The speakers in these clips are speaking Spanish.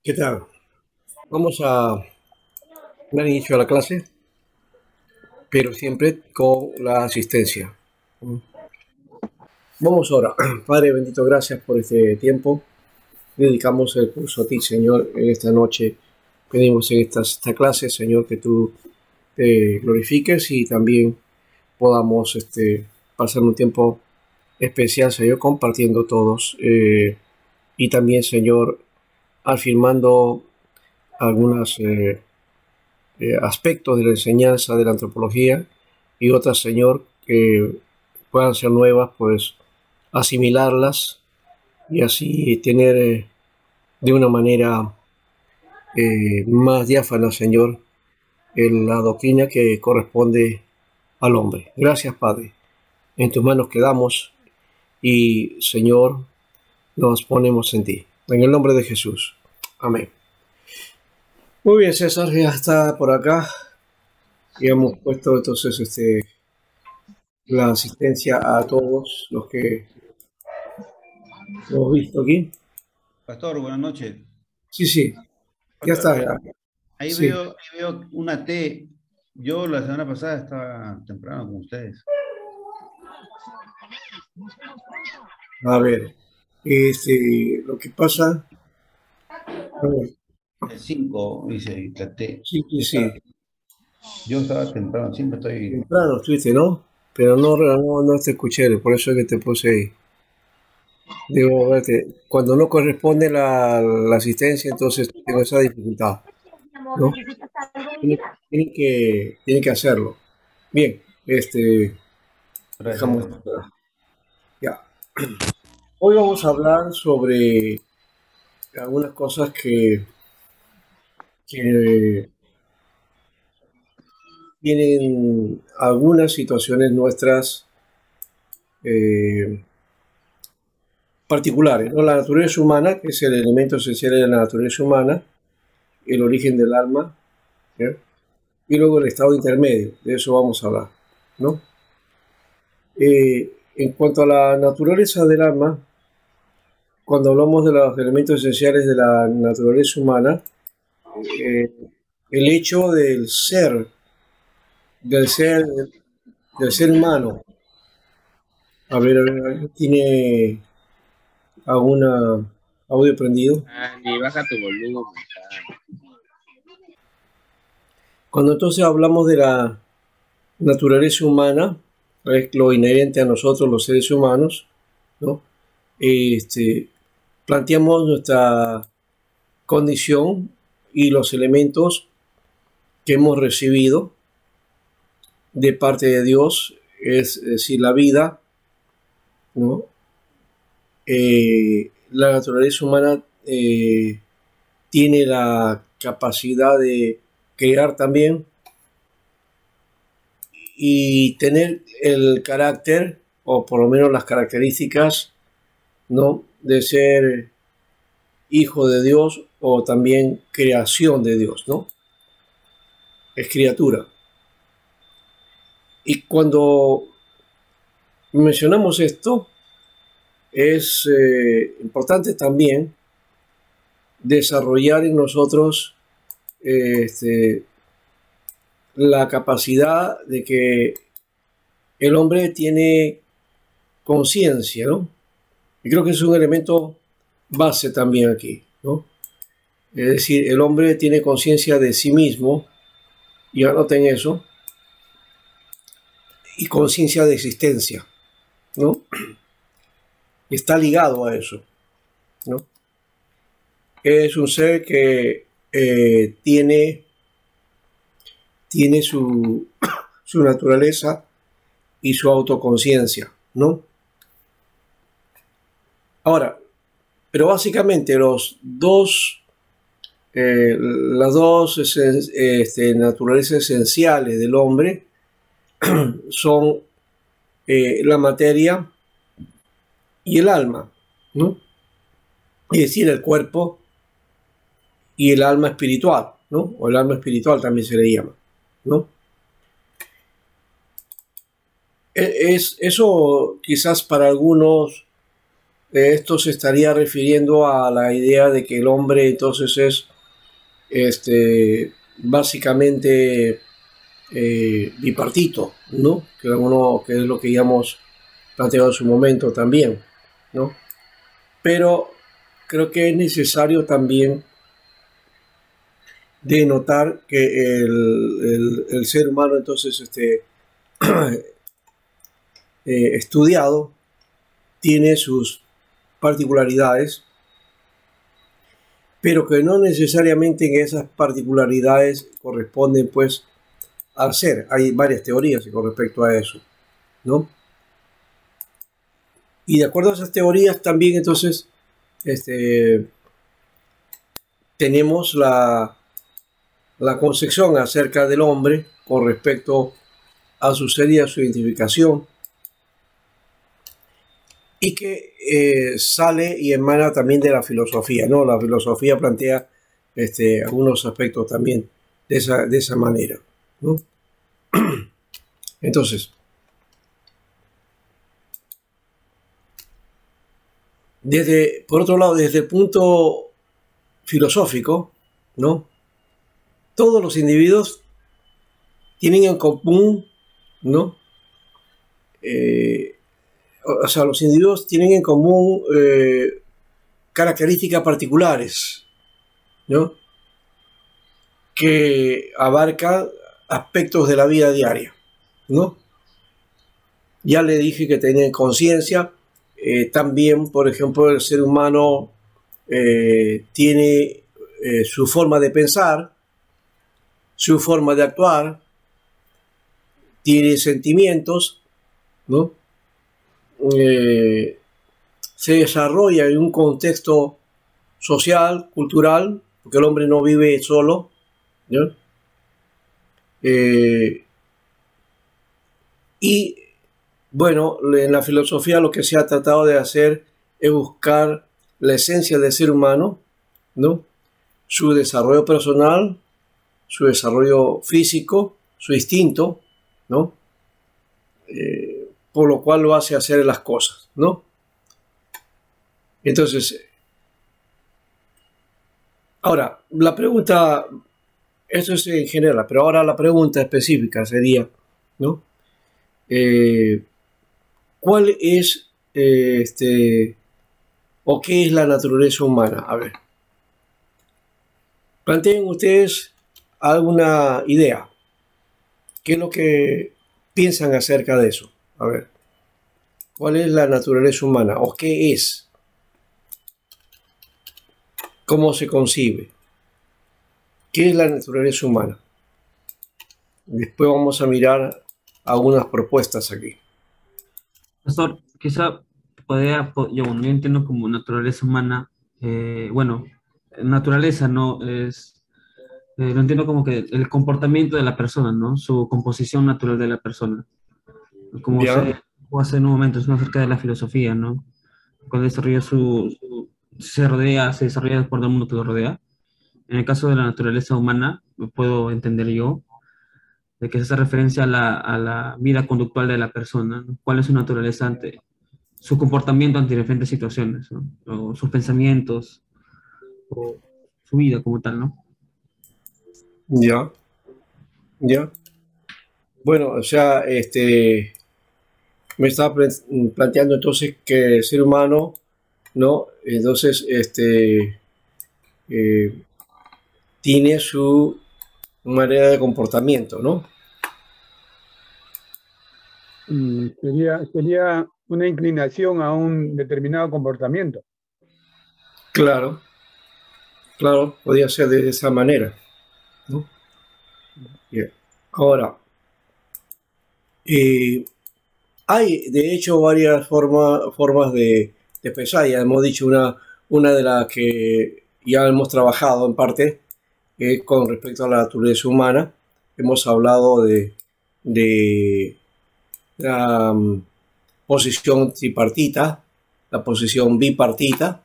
¿Qué tal? Vamos a dar inicio a la clase, pero siempre con la asistencia. Vamos ahora. Padre bendito, gracias por este tiempo. Dedicamos el curso a ti, Señor, en esta noche. Pedimos en esta clase, Señor, que tú te glorifiques y también podamos pasar un tiempo especial, Señor, compartiendo todos. Y también, Señor, afirmando algunas aspectos de la enseñanza de la antropología y otras, Señor, que puedan ser nuevas, pues asimilarlas y así tener de una manera más diáfana, Señor, en la doctrina que corresponde al hombre. Gracias, Padre. En tus manos quedamos y, Señor, nos ponemos en ti. En el nombre de Jesús. Amén. Muy bien, César, ya está por acá y hemos puesto entonces la asistencia a todos los que hemos visto aquí. Pastor, buenas noches. Sí, sí, ya Pastor, está, ya. ahí Sí, veo una T. Yo la semana pasada estaba temprano con ustedes. a ver, lo que pasa, a ver, El 5 dice la T. sí, sí, sí, Yo estaba temprano, siempre estoy. temprano estuviste, ¿no? Pero no te escuché, por eso es que te puse ahí. Digo, vete, cuando no corresponde la asistencia, entonces tengo esa dificultad, ¿no? Tienen que hacerlo. Bien, Gracias, dejamos hermano. ya. Hoy vamos a hablar sobre algunas cosas que tienen algunas situaciones nuestras eh, particulares, ¿no? La naturaleza humana, que es el elemento esencial de la naturaleza humana, el origen del alma, ¿ya? Y luego el estado intermedio, de eso vamos a hablar, ¿no? En cuanto a la naturaleza del alma, cuando hablamos de los elementos esenciales de la naturaleza humana, eh, el hecho del ser, del ser humano, a ver, ¿tiene alguna audio prendido? Ni baja tu volumen. Cuando entonces hablamos de la naturaleza humana, es lo inherente a nosotros los seres humanos, ¿no? Este, planteamos nuestra condición y los elementos que hemos recibido de parte de Dios, es decir, la vida, ¿no? La naturaleza humana tiene la capacidad de crear también y tener el carácter, o por lo menos las características, ¿no? De ser hijo de Dios o también creación de Dios, ¿no? Es criatura. Y cuando mencionamos esto, es importante también desarrollar en nosotros la capacidad de que el hombre tiene conciencia, ¿no? Y creo que es un elemento base también aquí, ¿no? Es decir, el hombre tiene conciencia de sí mismo, y anoten eso, y conciencia de existencia, ¿no? Está ligado a eso, ¿no? Es un ser que tiene su naturaleza y su autoconciencia, ¿no? Ahora, pero básicamente las dos naturalezas esenciales del hombre son la materia y el alma, ¿no? Es decir, el cuerpo y el alma espiritual, ¿no? O el alma espiritual también se le llama, ¿no? Eso quizás para algunos esto se estaría refiriendo a la idea de que el hombre entonces es básicamente bipartito, ¿no? Que es lo que ya hemos planteado en su momento también, ¿no? Pero creo que es necesario también de notar que el ser humano entonces estudiado tiene sus particularidades, pero que no necesariamente en esas particularidades corresponden pues al ser. Hay varias teorías con respecto a eso, ¿no? Y de acuerdo a esas teorías también entonces tenemos la concepción acerca del hombre con respecto a su ser y a su identificación, y que sale y emana también de la filosofía, ¿no? La filosofía plantea algunos aspectos también de esa manera, ¿no? Entonces, por otro lado, desde el punto filosófico, ¿no? Todos los individuos tienen en común, ¿no? O sea, los individuos tienen en común características particulares, ¿no? Que abarcan aspectos de la vida diaria, ¿no? Ya le dije que tienen conciencia. También, por ejemplo, el ser humano tiene su forma de pensar, su forma de actuar, tiene sentimientos, ¿no? Se desarrolla en un contexto social, cultural, porque el hombre no vive solo, ¿no? Y bueno, en la filosofía lo que se ha tratado de hacer es buscar la esencia del ser humano, ¿no? Su desarrollo personal, su desarrollo físico, su instinto, ¿no? Por lo cual lo hace hacer las cosas, ¿no? Entonces, ahora, la pregunta, esto es en general, pero ahora la pregunta específica sería, ¿no? ¿Cuál es, o qué es la naturaleza humana? A ver, planteen ustedes alguna idea. ¿Qué es lo que piensan acerca de eso? A ver, ¿cuál es la naturaleza humana? ¿O qué es? ¿Cómo se concibe? ¿Qué es la naturaleza humana? Después vamos a mirar algunas propuestas aquí. Pastor, quizá yo entiendo como naturaleza humana, bueno, naturaleza no es, lo entiendo como que el comportamiento de la persona, ¿no? Su composición natural de la persona. Como ¿Ya? o hace en un momento, es una acerca de la filosofía, ¿no? Cuando desarrolla se desarrolla por el mundo que lo rodea. En el caso de la naturaleza humana, lo puedo entender yo, de que se hace referencia a la vida conductual de la persona, ¿no? ¿Cuál es su naturaleza ante su comportamiento ante diferentes situaciones, ¿no? O sus pensamientos, o su vida como tal, ¿no? ¿Ya? ¿Ya? Bueno, o sea, me estaba planteando entonces que el ser humano, ¿no? Entonces, eh, tiene su manera de comportamiento, ¿no? Sería una inclinación a un determinado comportamiento. Claro, claro, podría ser de esa manera, ¿no? Bien. Ahora, hay de hecho varias formas de pensar. Ya hemos dicho una de las que ya hemos trabajado en parte, con respecto a la naturaleza humana. Hemos hablado de la posición tripartita, la posición bipartita,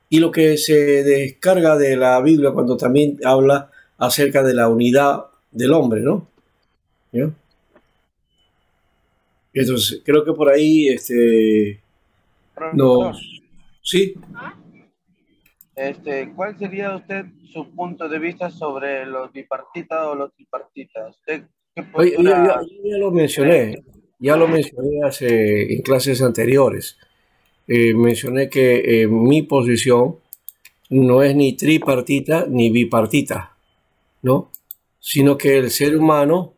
y lo que se descarga de la Biblia cuando también habla acerca de la unidad del hombre, ¿no? ¿Ya? Entonces, creo que por ahí Perdón, nos... pastor. Sí. ¿Cuál sería usted su punto de vista sobre los bipartitas o los tripartitas? ¿Usted qué Oye, postura yo cree? ya lo mencioné en clases anteriores. Mencioné que mi posición no es ni tripartita ni bipartita, ¿no? Sino que el ser humano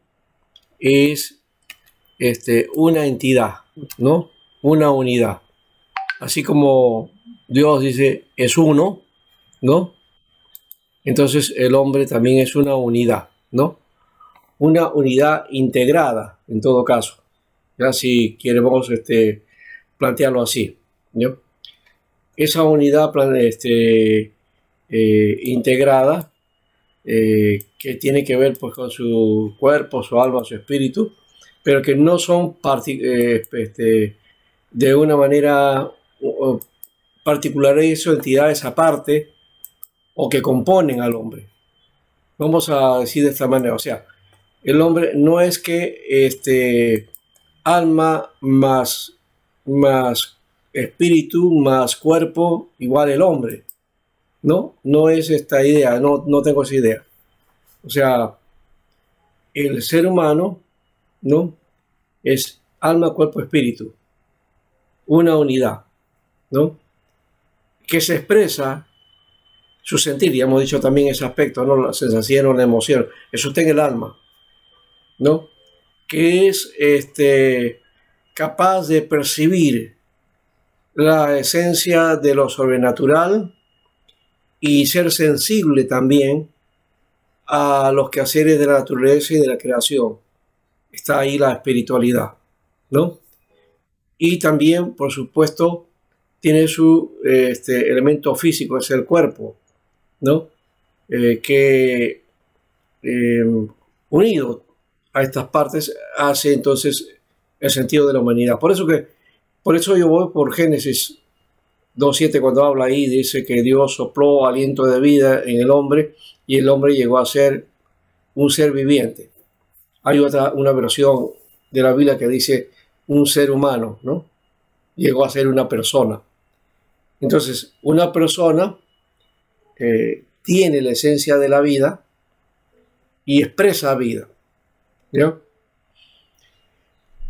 es una entidad, ¿no? Una unidad. Así como Dios dice es uno, ¿no? Entonces el hombre también es una unidad, ¿no? Una unidad integrada, en todo caso. Ya si queremos plantearlo así, ¿no? Esa unidad integrada que tiene que ver pues, con su cuerpo, su alma, su espíritu, pero que no son de una manera particulares o entidades aparte o que componen al hombre. Vamos a decir de esta manera, o sea, el hombre no es que alma más espíritu más cuerpo igual el hombre. No, no es esta idea, no tengo esa idea. O sea, el ser humano, ¿no? Es alma, cuerpo, espíritu, una unidad, ¿no? Que se expresa su sentir, ya hemos dicho también ese aspecto, ¿no? La sensación o la emoción, eso está en el alma, ¿no? Que es capaz de percibir la esencia de lo sobrenatural y ser sensible también a los quehaceres de la naturaleza y de la creación. Está ahí la espiritualidad, ¿no? Y también, por supuesto, tiene su elemento físico, es el cuerpo, ¿no? Que unido a estas partes hace entonces el sentido de la humanidad. Por eso yo voy por Génesis 2.7 cuando habla ahí, dice que Dios sopló aliento de vida en el hombre y el hombre llegó a ser un ser viviente. Hay una versión de la Biblia que dice un ser humano, ¿no? Llegó a ser una persona. Entonces, una persona tiene la esencia de la vida y expresa vida, ¿no?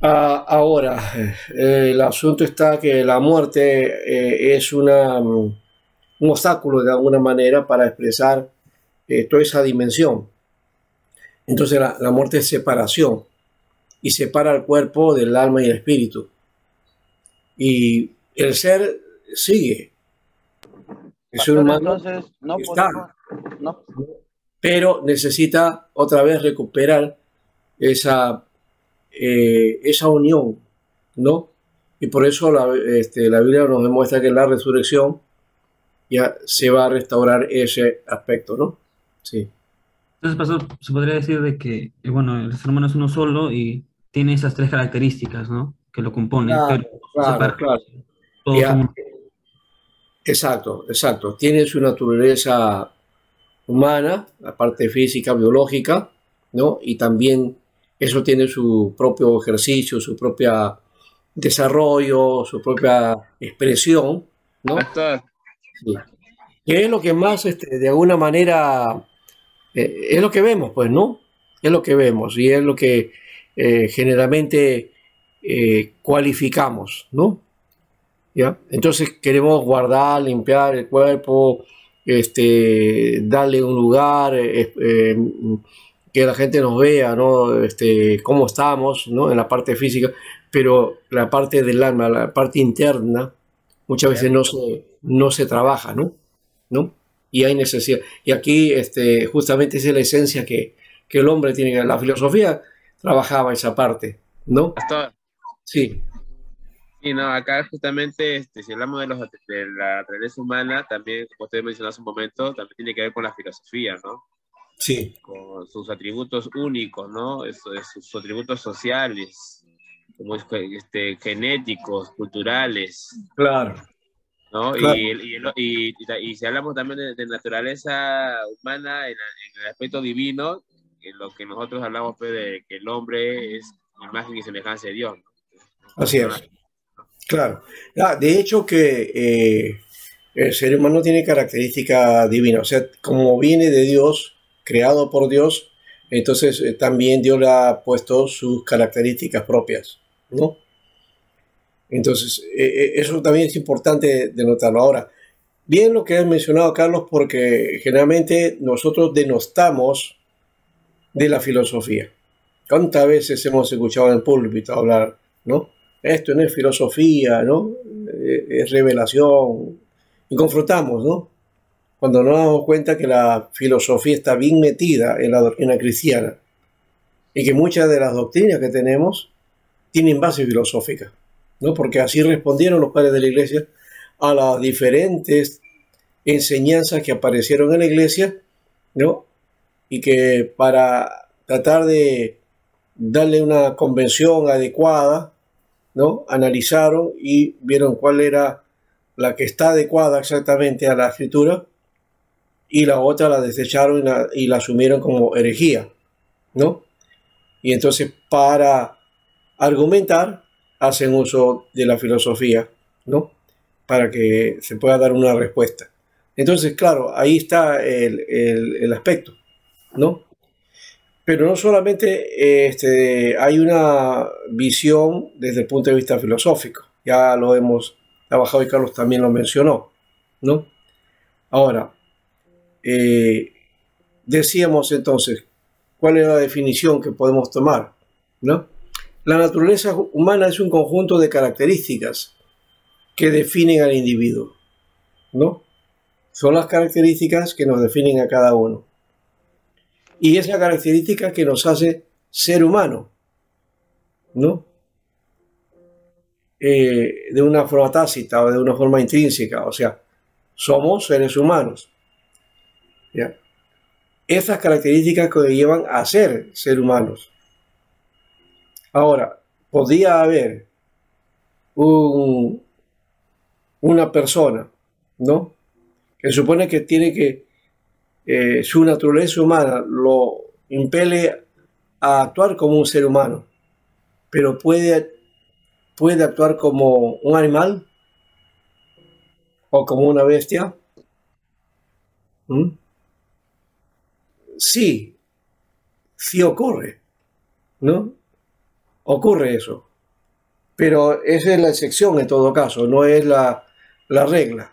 Ahora, el asunto está que la muerte es un obstáculo de alguna manera para expresar toda esa dimensión. Entonces la muerte es separación y separa el cuerpo del alma y el espíritu. Y el ser sigue. El ser Pastor, humano entonces no está, podemos, no, pero necesita otra vez recuperar esa unión, ¿no? Y por eso la Biblia nos demuestra que en la resurrección ya se va a restaurar ese aspecto, ¿no? Sí. Entonces, pastor, se podría decir de que, bueno, el ser humano es uno solo y tiene esas tres características, ¿no? Que lo componen, pero Claro, claro, separados, claro. todos Ya, son exacto, exacto. Tiene su naturaleza humana, la parte física, biológica, ¿no? Y también eso tiene su propio ejercicio, su propio desarrollo, su propia expresión, ¿no? Pastor, Sí. Que es lo que más, de alguna manera, es lo que vemos, pues, ¿no? Es lo que vemos y es lo que generalmente cualificamos, ¿no? ¿Ya? Entonces queremos guardar, limpiar el cuerpo, darle un lugar, que la gente nos vea, ¿no? Cómo estamos, ¿no? En la parte física, pero la parte del alma, la parte interna, muchas veces no se trabaja, ¿no? ¿No? Y hay necesidad. Y aquí, justamente esa es la esencia que el hombre tiene. La filosofía trabajaba esa parte, ¿no? pastor, Sí, y no, acá justamente, si hablamos de la naturaleza humana, también, como usted mencionó hace un momento, también tiene que ver con la filosofía, ¿no? sí, Con sus atributos únicos, ¿no? Sus atributos sociales, como genéticos, culturales, claro, ¿no? claro. Y si hablamos también de naturaleza humana en el aspecto divino, en lo que nosotros hablamos pues, de que el hombre es imagen y semejanza de Dios, ¿no? Así es. Claro. De hecho que el ser humano tiene característica divina, o sea, como viene de Dios, creado por Dios, entonces también Dios le ha puesto sus características propias, ¿no? Entonces, eso también es importante de notarlo. Ahora, bien lo que has mencionado, Carlos, porque generalmente nosotros denostamos de la filosofía. ¿Cuántas veces hemos escuchado en el púlpito hablar, ¿no? Esto no es filosofía, ¿no? Es revelación. Y confrontamos, ¿no? Cuando nos damos cuenta que la filosofía está bien metida en la doctrina cristiana y que muchas de las doctrinas que tenemos tienen base filosófica, ¿no? Porque así respondieron los padres de la iglesia a las diferentes enseñanzas que aparecieron en la iglesia, ¿no? Y que para tratar de darle una convención adecuada, ¿no? Analizaron y vieron cuál era la que está adecuada exactamente a la escritura, y la otra la desecharon y la asumieron como herejía, ¿no? Y entonces para argumentar hacen uso de la filosofía, ¿no? Para que se pueda dar una respuesta. Entonces, claro, ahí está el aspecto, ¿no? Pero no solamente hay una visión desde el punto de vista filosófico, ya lo hemos trabajado y Carlos también lo mencionó, ¿no? Ahora, decíamos entonces, ¿cuál es la definición que podemos tomar, ¿no? La naturaleza humana es un conjunto de características que definen al individuo, ¿no? Son las características que nos definen a cada uno. Y es la característica que nos hace ser humano, ¿no? De una forma tácita o de una forma intrínseca, o sea, somos seres humanos, ¿ya? Esas características que llevan a ser humanos. Ahora, podría haber una persona, ¿no? Que supone que tiene que su naturaleza humana lo impele a actuar como un ser humano, pero puede actuar como un animal o como una bestia. ¿Mm? Sí ocurre, ¿no? Ocurre eso, pero esa es la excepción en todo caso, no es la regla.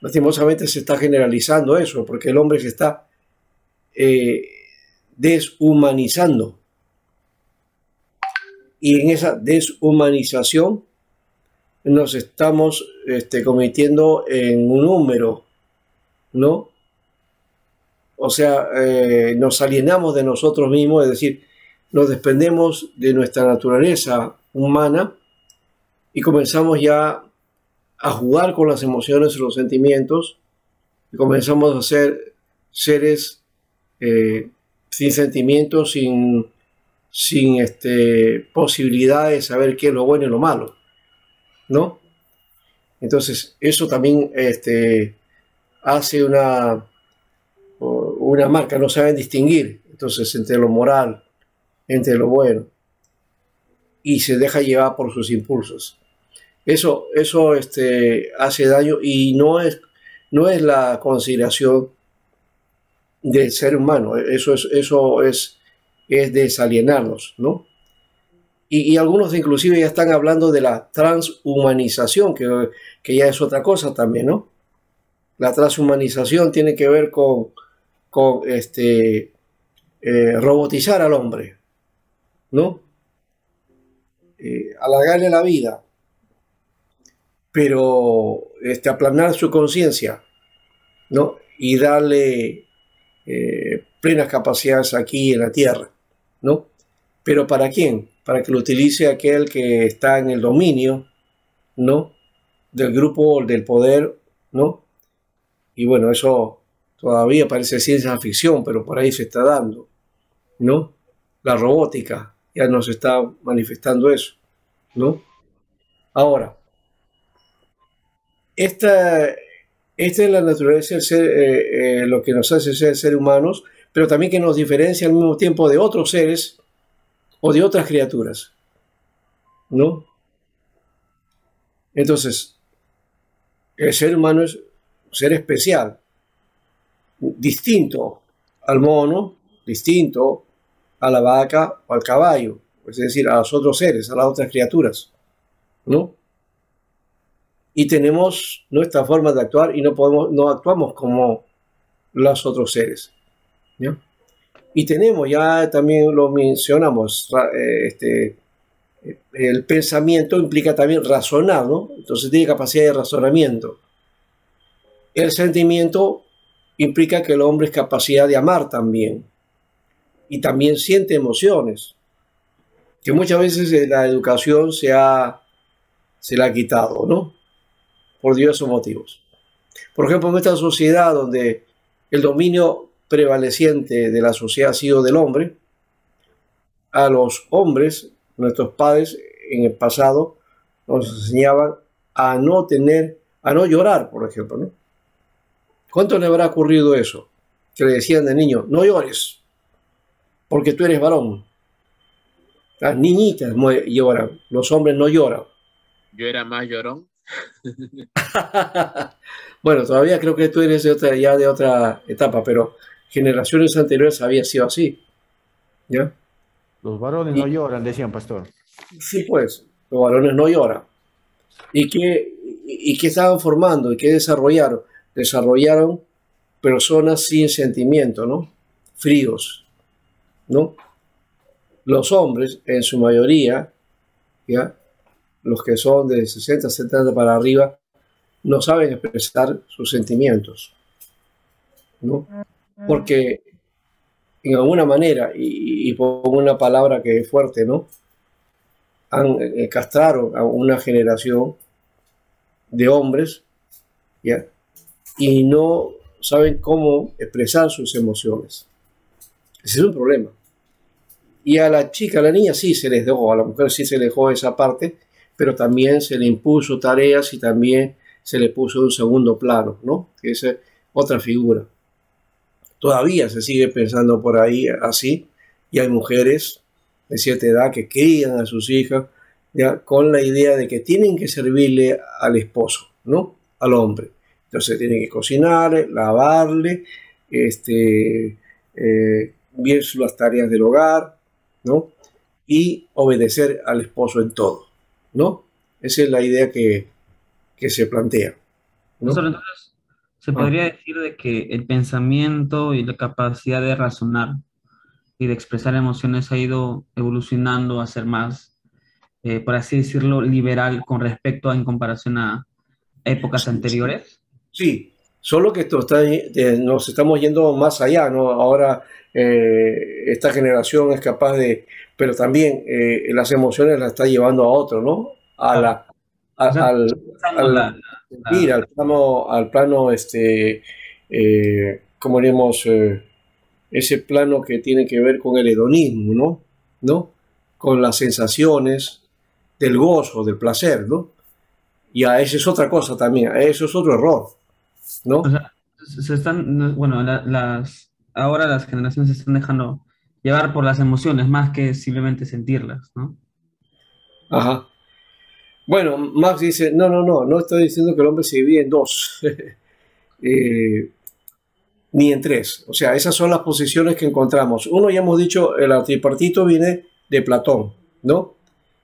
Lastimosamente se está generalizando eso, porque el hombre se está deshumanizando. Y en esa deshumanización nos estamos convirtiendo en un número, ¿no? O sea, nos alienamos de nosotros mismos, es decir, nos desprendemos de nuestra naturaleza humana y comenzamos ya a jugar con las emociones y los sentimientos, y comenzamos a ser seres sin sentimientos, sin posibilidad de saber qué es lo bueno y lo malo, ¿no? Entonces, eso también hace una marca, no saben distinguir, entonces, entre lo moral, entre lo bueno, y se deja llevar por sus impulsos. Eso hace daño y no es la consideración del ser humano. Eso es desalienarnos, ¿no? Y algunos inclusive ya están hablando de la transhumanización, que ya es otra cosa también, ¿no? La transhumanización tiene que ver con robotizar al hombre, ¿no? Alargarle la vida, pero aplanar su conciencia, ¿no? Y darle plenas capacidades aquí en la tierra, ¿no? Pero ¿para quién? Para que lo utilice aquel que está en el dominio, ¿no? Del grupo, del poder, ¿no? Y bueno, eso todavía parece ciencia ficción, pero por ahí se está dando, ¿no? La robótica ya nos está manifestando eso, ¿no? Ahora, esta es la naturaleza del ser, lo que nos hace ser humanos, pero también que nos diferencia al mismo tiempo de otros seres o de otras criaturas, ¿no? Entonces, El ser humano es un ser especial, distinto al mono, distinto a la vaca o al caballo, es decir, a los otros seres, a las otras criaturas, ¿no? Y tenemos nuestra forma de actuar y no actuamos como los otros seres, ¿ya? Y tenemos, ya también lo mencionamos, el pensamiento implica también razonar, ¿no? Entonces tiene capacidad de razonamiento. El sentimiento implica que el hombre es capacidad de amar también. Y también siente emociones, que muchas veces la educación se la ha quitado, ¿no? Por diversos motivos. Por ejemplo, en esta sociedad donde el dominio prevaleciente de la sociedad ha sido del hombre, a los hombres, nuestros padres en el pasado, nos enseñaban a no llorar, por ejemplo, ¿no? ¿Cuánto le habrá ocurrido eso? Que le decían de niño, no llores, porque tú eres varón. Las niñitas lloran, los hombres no lloran. Yo era más llorón. Bueno, todavía creo que tú eres de otra etapa, pero generaciones anteriores había sido así, ¿ya? Los varones no lloran, decían, pastor. Sí, pues, los varones no lloran. ¿Y qué estaban formando? ¿Y qué desarrollaron? Desarrollaron personas sin sentimiento, ¿no? Fríos, ¿no? Los hombres, en su mayoría, ¿ya? Los que son de 60, 70 para arriba, no saben expresar sus sentimientos, ¿no? Porque en alguna manera, y por una palabra que es fuerte, ¿no? Castraron a una generación de hombres, ¿ya? Y no saben cómo expresar sus emociones. Ese es un problema. Y a la chica, a la niña sí se les dejó, a la mujer sí se le dejó esa parte, pero también se le impuso tareas y también se le puso un segundo plano, ¿no? Que es otra figura. Todavía se sigue pensando por ahí así, y hay mujeres de cierta edad que crían a sus hijas ya con la idea de que tienen que servirle al esposo, ¿no? Al hombre. Entonces tienen que cocinarle, lavarle, ver las tareas del hogar, ¿no? Y obedecer al esposo en todo, ¿no? Esa es la idea que se plantea, ¿no? Entonces, se podría decir de que el pensamiento y la capacidad de razonar y de expresar emociones ha ido evolucionando a ser más, por así decirlo, liberal con respecto en comparación a épocas anteriores. Sí, solo que nos estamos yendo más allá, ¿no? Ahora esta generación es capaz de, pero también las emociones las está llevando a otro, ¿no? Al plano, como diríamos, ese plano que tiene que ver con el hedonismo, ¿no? Con las sensaciones del gozo, del placer, ¿no? Y a eso es otra cosa también, eso es otro error, ¿no? O sea, ahora las generaciones se están dejando llevar por las emociones más que simplemente sentirlas, ¿no? Ajá. Bueno, Max dice, no estoy diciendo que el hombre se divide en dos, ni en tres. O sea, esas son las posiciones que encontramos. Uno, ya hemos dicho, el tripartito viene de Platón, ¿no?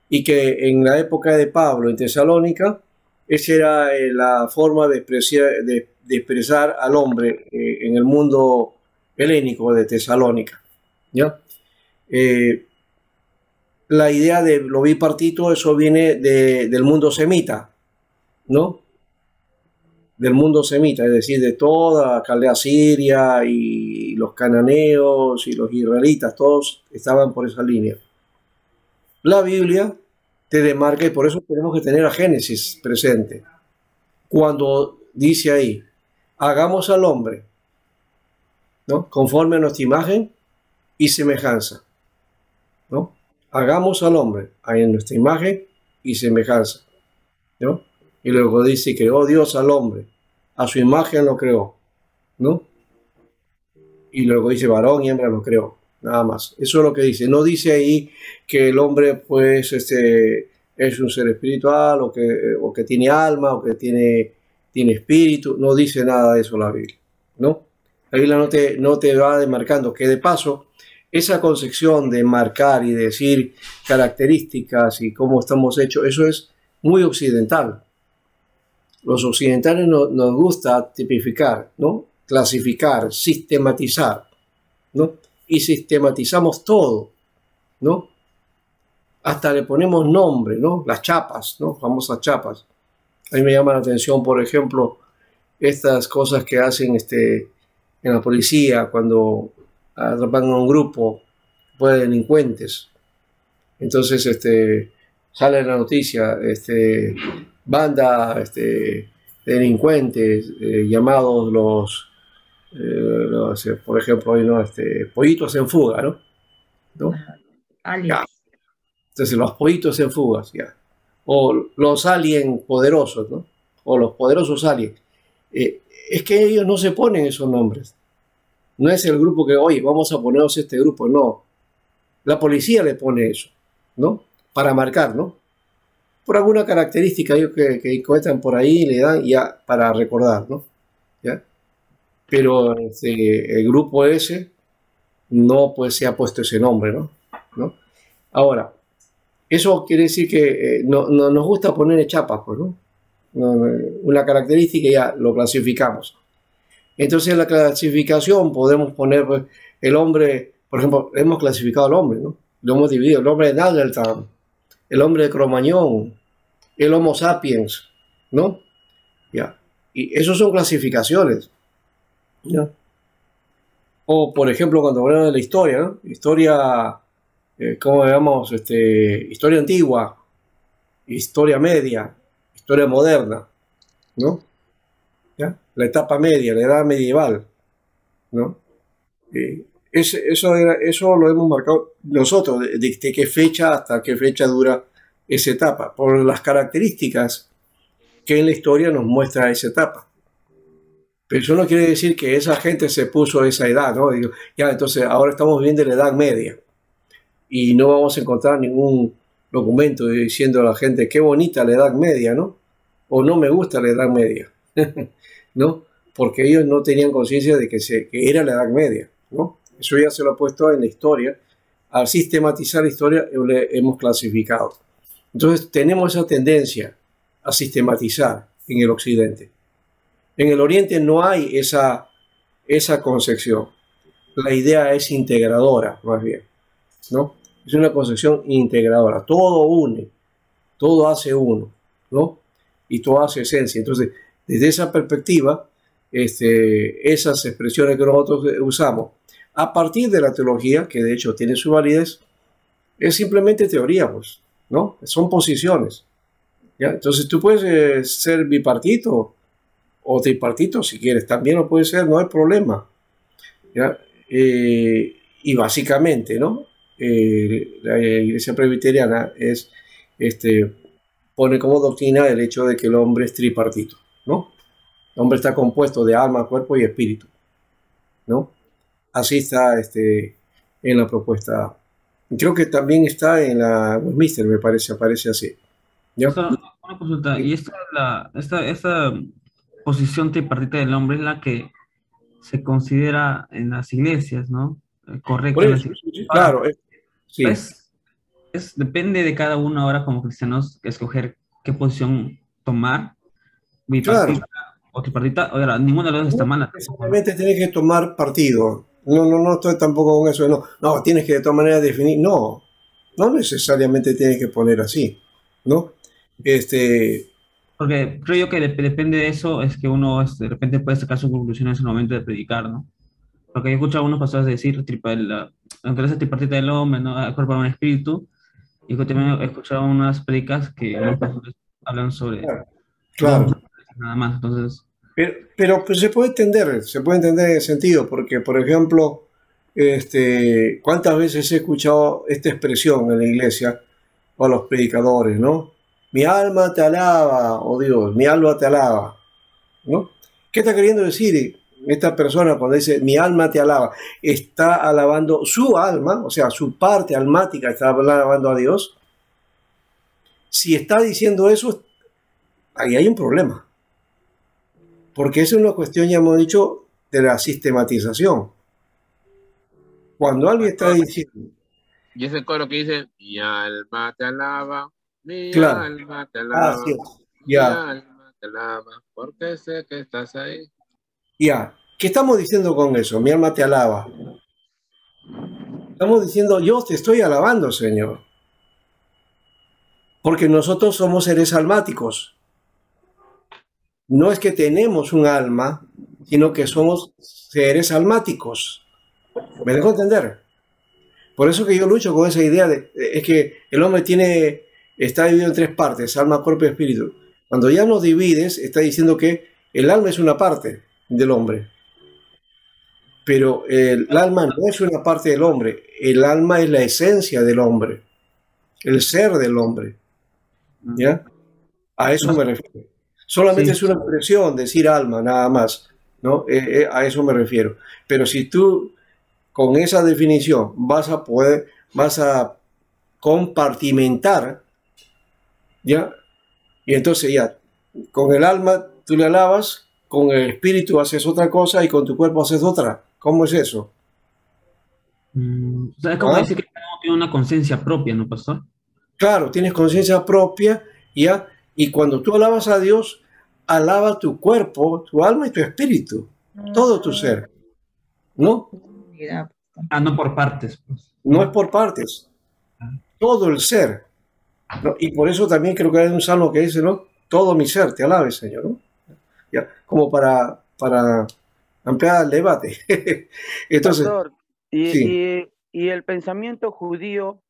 Y que en la época de Pablo en Tesalónica, esa era la forma de expresar al hombre en el mundo helénico de Tesalónica, ¿ya? La idea de lo bipartito, eso viene del mundo semita, ¿no? Del mundo semita, es decir, de toda la Caldea siria y los cananeos y los israelitas, todos estaban por esa línea. La Biblia te demarca, y por eso tenemos que tener a Génesis presente. Cuando dice ahí, hagamos al hombre, ¿no? Conforme a nuestra imagen y semejanza, ¿no? Hagamos al hombre en nuestra imagen y semejanza, ¿no? Y luego dice, creó Dios al hombre, a su imagen lo creó, ¿no? Y luego dice, varón y hembra lo creó, nada más. Eso es lo que dice. No dice ahí que el hombre, pues, es un ser espiritual, o que tiene alma, o que tiene tiene espíritu, no dice nada de eso la Biblia, ¿no? La Biblia no te va demarcando, que de paso, esa concepción de marcar y decir características y cómo estamos hechos, eso es muy occidental. Los occidentales nos gusta tipificar, ¿no? Clasificar, sistematizar, ¿no? Y sistematizamos todo, ¿no? Hasta le ponemos nombre, ¿no? Las chapas, ¿no? Famosas chapas. A mí me llama la atención, por ejemplo, estas cosas que hacen en la policía cuando atrapan a un grupo de delincuentes. Entonces, sale en la noticia, banda, delincuentes, llamados por ejemplo, hoy, ¿no? Pollitos en fuga, ¿no? ¿No? Ya. Entonces, los pollitos en fugas, ya. O los aliens poderosos, ¿no? O los poderosos aliens. Es que ellos no se ponen esos nombres. No es el grupo que, oye, vamos a ponernos este grupo, no. La policía le pone eso, ¿no? Para marcar, ¿no? Por alguna característica que encuentran por ahí, le dan ya para recordar, ¿no? ¿Ya? Pero el grupo ese no pues se ha puesto ese nombre, ¿no? Ahora, eso quiere decir que no nos gusta poner chapas, pues, ¿no? Una característica ya lo clasificamos. Entonces, en la clasificación podemos poner pues, el hombre, por ejemplo, hemos clasificado al hombre, ¿no? Lo hemos dividido, el hombre de Nageltam, el hombre de Cromañón, el Homo sapiens, ¿no? Ya. Y eso son clasificaciones, ¿no? O, por ejemplo, cuando hablamos de la historia, ¿no? Historia, ¿cómo llamamos? Historia antigua, historia media, historia moderna, ¿no? ¿Ya? La etapa media, la edad medieval, ¿no? Eso lo hemos marcado nosotros, de qué fecha hasta qué fecha dura esa etapa, por las características que en la historia nos muestra esa etapa. Pero eso no quiere decir que esa gente se puso esa edad, ¿no? Digo, ya, entonces ahora estamos viendo la Edad Media y no vamos a encontrar ningún documento diciendo a la gente qué bonita la Edad Media, ¿no? O no me gusta la Edad Media, ¿no? Porque ellos no tenían conciencia de que era la Edad Media, ¿no? Eso ya se lo ha puesto en la historia. Al sistematizar la historia hemos clasificado. Entonces tenemos esa tendencia a sistematizar en el Occidente. En el Oriente no hay esa concepción. La idea es integradora, más bien, ¿no? Es una concepción integradora. Todo une, todo hace uno, ¿no? Y todo hace esencia. Entonces, desde esa perspectiva, esas expresiones que nosotros usamos, a partir de la teología, que de hecho tiene su validez, es simplemente teoría, pues, ¿no? Son posiciones, ¿ya? Entonces tú puedes ser bipartito o tripartito si quieres, también lo puede ser, no hay problema, ¿ya? Y básicamente, ¿no? La Iglesia Presbiteriana pone como doctrina el hecho de que el hombre es tripartito, ¿no? El hombre está compuesto de alma, cuerpo y espíritu, ¿no? Así está en la propuesta. Creo que también está en la Westminster, me parece, aparece así. ¿Ya? Una consulta, y esta posición tripartita del hombre es la que se considera en las iglesias, ¿no? Correcto. Por eso, claro. Sí. Depende de cada uno ahora como cristianos escoger qué posición tomar, bipartita o tripartita. Ahora, ninguna de las dos está mala. Simplemente tienes que tomar partido. No estoy tampoco con eso. No, tienes que de todas maneras definir. No necesariamente tienes que poner así, ¿no? Porque creo yo que depende de eso, es que uno de repente puede sacar sus conclusiones en el momento de predicar, ¿no? Porque yo he escuchado a algunos pastores decir la naturaleza tripartita del hombre, ¿no? El cuerpo, alma y espíritu. Y yo también he escuchado unas predicas que unos pastores hablan sobre claro. Nada más, entonces... Pero pues se puede entender en el sentido, porque, por ejemplo, ¿cuántas veces he escuchado esta expresión en la iglesia o a los predicadores, ¿no? Mi alma te alaba, oh Dios, mi alma te alaba, ¿no? ¿Qué está queriendo decir esta persona cuando dice mi alma te alaba? Está alabando su alma, o sea, su parte almática está alabando a Dios. Si está diciendo eso, ahí hay un problema. Porque esa es una cuestión, ya hemos dicho, de la sistematización. Cuando alguien está diciendo, Y ese coro que dice, mi alma te alaba, mi claro, alma te así alaba, es, mi ya, alma te alaba, porque sé que estás ahí. ya. ¿Qué estamos diciendo con eso? Mi alma te alaba. Estamos diciendo, yo te estoy alabando, Señor. Porque nosotros somos seres almáticos. No es que tenemos un alma, sino que somos seres almáticos. ¿Me dejo entender? Por eso que yo lucho con esa idea es que el hombre está dividido en tres partes, alma, cuerpo y espíritu. Cuando ya nos divides, está diciendo que el alma es una parte del hombre. Pero el alma no es una parte del hombre. El alma es la esencia del hombre, el ser del hombre. ¿Ya? A eso me refiero. Solamente Sí. es una expresión decir alma, nada más, ¿no? A eso me refiero. Pero si tú con esa definición vas a compartimentar, ¿ya? Y entonces ya, con el alma tú le alabas, con el espíritu haces otra cosa y con tu cuerpo haces otra. ¿Cómo es eso? O sea, es como ¿Ah? decir que cada uno tiene una conciencia propia, ¿no, pastor? Claro, tienes conciencia propia, ¿ya? Y cuando tú alabas a Dios, alaba tu cuerpo, tu alma y tu espíritu, todo tu ser, ¿no? Ah, no por partes, pues. No es por partes, todo el ser, ¿no? Y por eso también creo que hay un salmo que dice, ¿no? Todo mi ser te alabe, Señor, ¿no? Ya, como para ampliar el debate. Entonces, Pastor, sí, y el pensamiento judío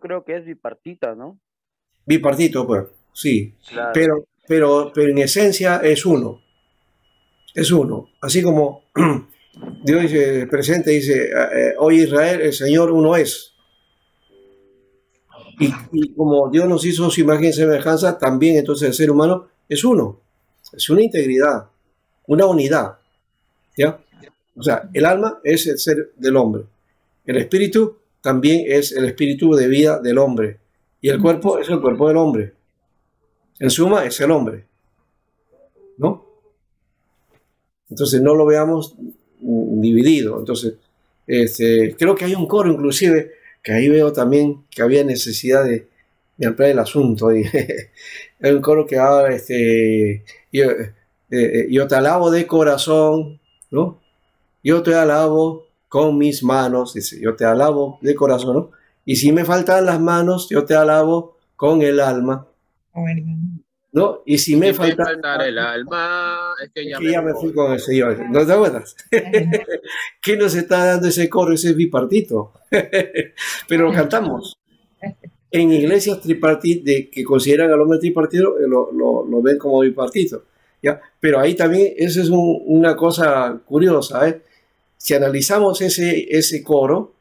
creo que es bipartita, ¿no? bipartito, pues, sí, Claro. pero en esencia es uno, así como Dios dice, presente, dice, hoy Israel, el Señor uno es. Y como Dios nos hizo su imagen y semejanza, también entonces el ser humano es uno, es una integridad, una unidad, ¿ya? O sea, el alma es el ser del hombre, el espíritu también es el espíritu de vida del hombre, y el cuerpo es el cuerpo del hombre. En suma, es el hombre, ¿no? Entonces no lo veamos dividido. Entonces, creo que hay un coro inclusive, que ahí veo también que había necesidad de ampliar el asunto. Y hay un coro que habla, yo te alabo de corazón, ¿no? Yo te alabo con mis manos, dice, yo te alabo de corazón, ¿no? Y si me faltan las manos, yo te alabo con el alma, ¿no? Y si Y me si me faltan faltara el alma, es que ya que ya me fui voy. con el Señor. ¿No te acuerdas? ¿Qué nos está dando ese coro, ese bipartito? Pero lo cantamos. En iglesias tripartitas que consideran al hombre tripartito, lo ven como bipartito. ¿Ya? Pero ahí también, esa es una cosa curiosa. Si analizamos ese coro,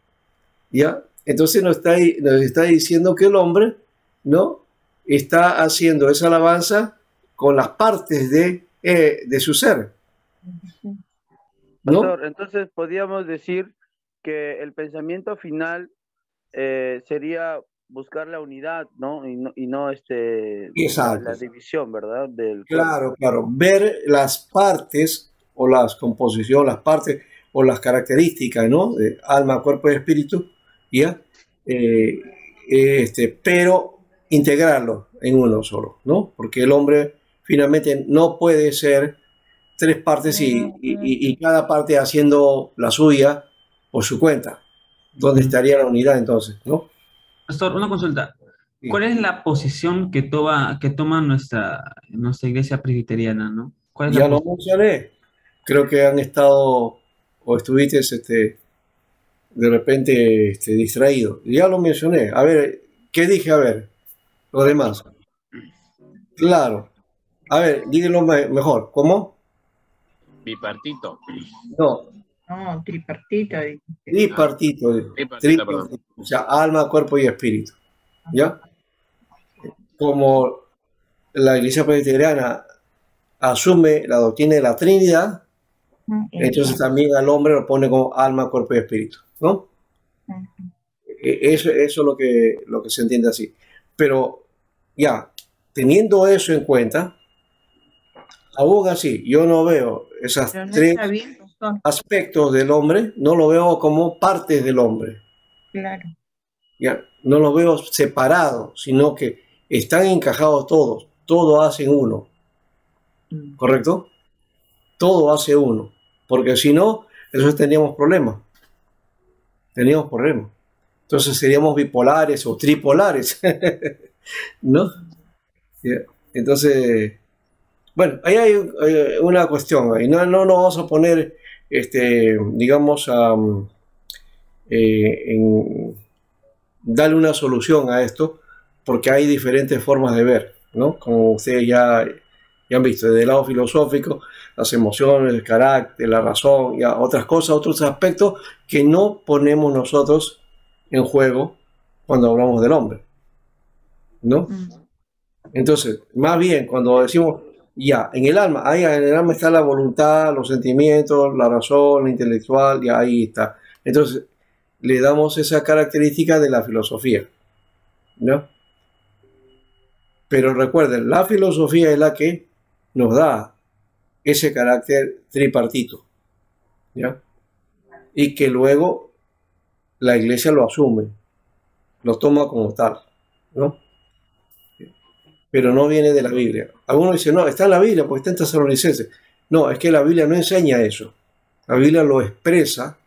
¿ya? Entonces nos está diciendo que el hombre, ¿no? Está haciendo esa alabanza con las partes de su ser, ¿no? Pastor, entonces podríamos decir que el pensamiento final sería buscar la unidad, ¿no? Y no Exacto. la división, ¿verdad? Del cuerpo. Claro, claro. Ver las partes o las composiciones, las partes o las características, ¿no? De alma, cuerpo y espíritu, ¿ya? Eh, pero integrarlo en uno solo, ¿no? Porque el hombre finalmente no puede ser tres partes y cada parte haciendo la suya por su cuenta. ¿Dónde estaría la unidad entonces, no? Pastor, una consulta. Sí. ¿Cuál es la posición que toma nuestra iglesia presbiteriana, ¿no? ¿Cuál es Ya la lo posición? mencioné. Creo que han estado o estuviste de repente distraído. Ya lo mencioné. A ver, ¿qué dije? A ver, lo demás. Claro. A ver, díganlo mejor. ¿Cómo? Bipartito. No, No, tripartita. tripartito. Tripartito, perdón. Tripartito. O sea, alma, cuerpo y espíritu. ¿Ya? Como la iglesia presbiteriana asume la doctrina de la Trinidad, entonces también al hombre lo pone como alma, cuerpo y espíritu, ¿no? Eso es lo que se entiende así. Pero ya, teniendo eso en cuenta, aún así, yo no veo esos Pero no tres está bien, pastor. aspectos del hombre, no lo veo como partes del hombre, Claro. ¿ya? No lo veo separados, sino que están encajados todos, todo hacen uno, Mm. ¿correcto? Todo hace uno, porque si no, entonces teníamos problemas. Entonces seríamos bipolares o tripolares, ¿no? ¿Ya? Entonces, bueno, ahí hay una cuestión, ahí no nos vamos a poner, digamos, en darle una solución a esto, porque hay diferentes formas de ver, ¿no? Como ustedes ya han visto, desde el lado filosófico, las emociones, el carácter, la razón, ya otras cosas, otros aspectos que no ponemos nosotros en juego cuando hablamos del hombre, ¿no? Mm. Entonces, más bien, cuando decimos, ya, en el alma, ahí en el alma está la voluntad, los sentimientos, la razón, la intelectual, y ahí está. Entonces, le damos esa característica de la filosofía, ¿no? Pero recuerden, la filosofía es la que nos da ese carácter tripartito, ¿ya? Y que luego la iglesia lo asume, lo toma como tal, ¿no? Pero no viene de la Biblia. Algunos dicen, no, está en la Biblia porque está en Tesalonicenses. No, es que la Biblia no enseña eso. La Biblia lo expresa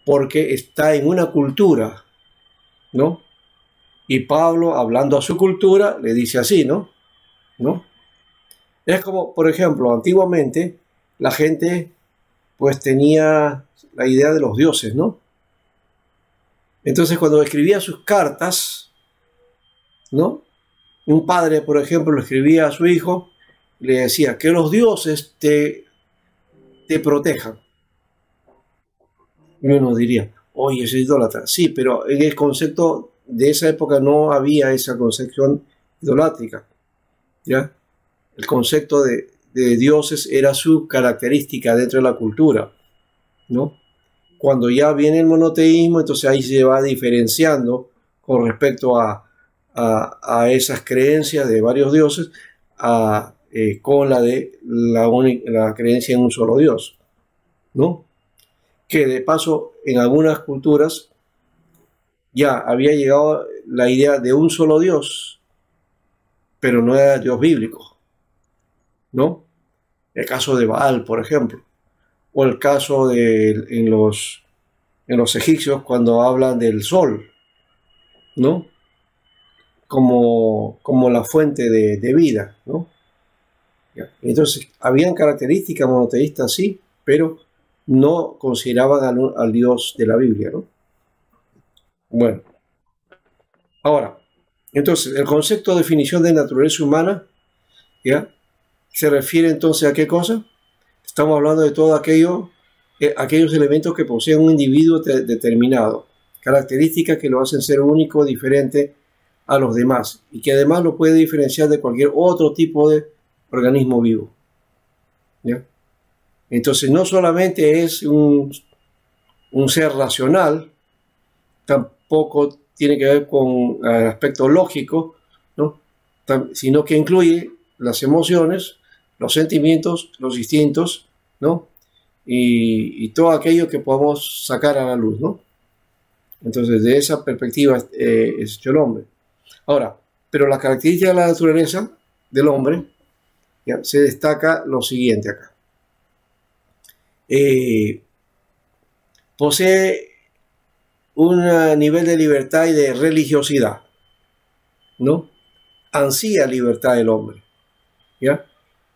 porque está en una cultura, ¿no? Y Pablo, hablando a su cultura, le dice así, ¿no? Es como, por ejemplo, antiguamente la gente pues tenía la idea de los dioses, ¿no? Entonces cuando escribía sus cartas, ¿no? Un padre, por ejemplo, le escribía a su hijo y le decía que los dioses te protejan. Y uno diría, oye, es idólatra. Sí, pero en el concepto de esa época no había esa concepción idolátrica, ¿ya? El concepto de dioses era su característica dentro de la cultura, ¿no? Cuando ya viene el monoteísmo, entonces ahí se va diferenciando con respecto a esas creencias de varios dioses con la de la creencia en un solo Dios, ¿no? Que de paso en algunas culturas ya había llegado la idea de un solo Dios, pero no era Dios bíblico, ¿no? El caso de Baal, por ejemplo, o el caso en los egipcios cuando hablan del sol, ¿no? Como la fuente de vida, ¿no? Ya. Entonces, habían características monoteístas, sí, pero no consideraban al Dios de la Biblia, ¿no? Bueno, ahora, entonces, el concepto de definición de naturaleza humana, ¿ya? ¿Se refiere entonces a qué cosa? Estamos hablando de todo aquellos elementos que poseen un individuo determinado, características que lo hacen ser único, diferente a los demás, y que además lo puede diferenciar de cualquier otro tipo de organismo vivo, ¿ya? Entonces, no solamente es un ser racional, tampoco tiene que ver con el aspecto lógico, ¿no? Sino que incluye las emociones, los sentimientos, los instintos, ¿no? Y todo aquello que podamos sacar a la luz, ¿no? Entonces, de esa perspectiva es el hombre. Ahora, pero la característica de la naturaleza del hombre, ¿ya? Se destaca lo siguiente acá. Posee un nivel de libertad y de religiosidad, ¿no? Ansía libertad del hombre, ¿ya?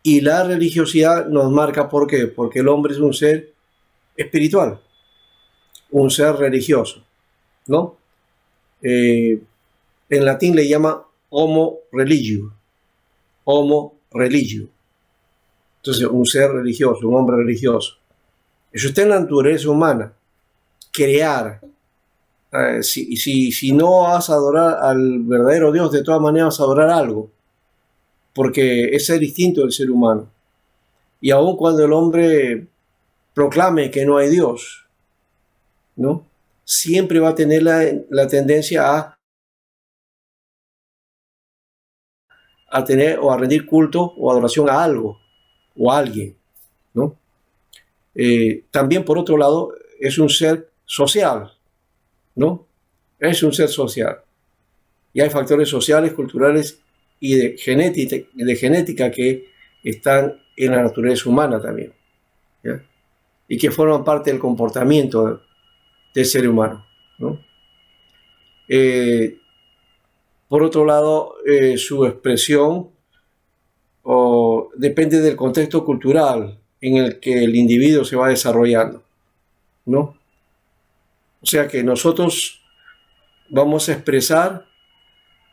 Y la religiosidad nos marca ¿por qué? Porque el hombre es un ser espiritual, un ser religioso, ¿no? En latín le llama homo religio, homo religio. Entonces, un ser religioso, un hombre religioso. Eso está en la naturaleza humana, crear. Si no vas a adorar al verdadero Dios, de todas maneras vas a adorar algo, porque es el instinto del ser humano. Y aun cuando el hombre proclame que no hay Dios, ¿no? Siempre va a tener la tendencia a tener o a rendir culto o adoración a algo, o alguien, ¿no? También, por otro lado, es un ser social, ¿no? Es un ser social. Y hay factores sociales, culturales y de genética que están en la naturaleza humana también, ¿ya? Y que forman parte del comportamiento del ser humano, ¿no? Por otro lado, su expresión depende del contexto cultural en el que el individuo se va desarrollando, ¿no? O sea que nosotros vamos a expresar,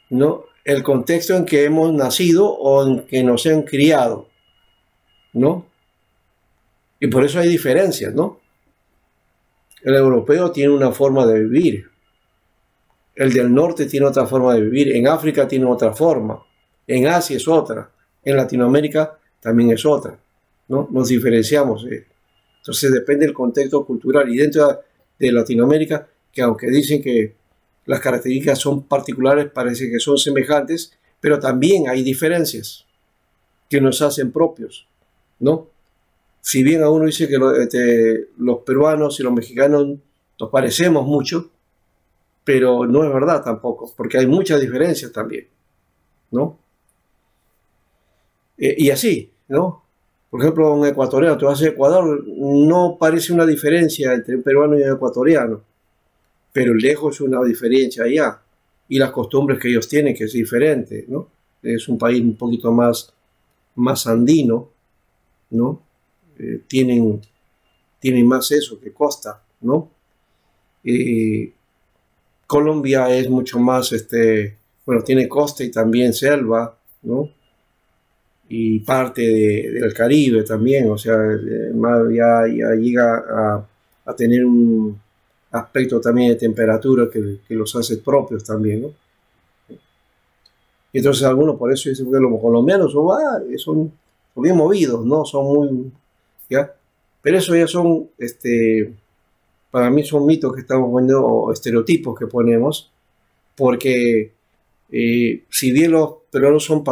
¿no?, el contexto en que hemos nacido o en que nos han criado, ¿no? Y por eso hay diferencias, ¿no? El europeo tiene una forma de vivir, el del norte tiene otra forma de vivir, en África tiene otra forma, en Asia es otra, en Latinoamérica también es otra, ¿no? Nos diferenciamos. Entonces depende del contexto cultural. Y dentro de Latinoamérica, que aunque dicen que las características son particulares, parece que son semejantes, pero también hay diferencias que nos hacen propios, ¿no? Si bien a uno dice que los peruanos y los mexicanos nos parecemos mucho, pero no es verdad tampoco, porque hay muchas diferencias también, ¿no? Y así, ¿no? Por ejemplo, un ecuatoriano, tú vas a Ecuador, no parece una diferencia entre un peruano y un ecuatoriano, pero lejos es una diferencia allá. Y las costumbres que ellos tienen, que es diferente, ¿no? Es un país un poquito más andino, ¿no? Tienen más eso que costa, ¿no? Colombia es mucho más, bueno, tiene costa y también selva, ¿no? Y parte del Caribe también, o sea, ya llega a tener un aspecto también de temperatura que los hace propios también, ¿no? Y entonces algunos por eso dicen que los colombianos son bien movidos, ¿no? Son muy, ¿ya? Pero eso ya son, para mí son mitos que estamos poniendo, o estereotipos que ponemos, porque si bien los peruanos son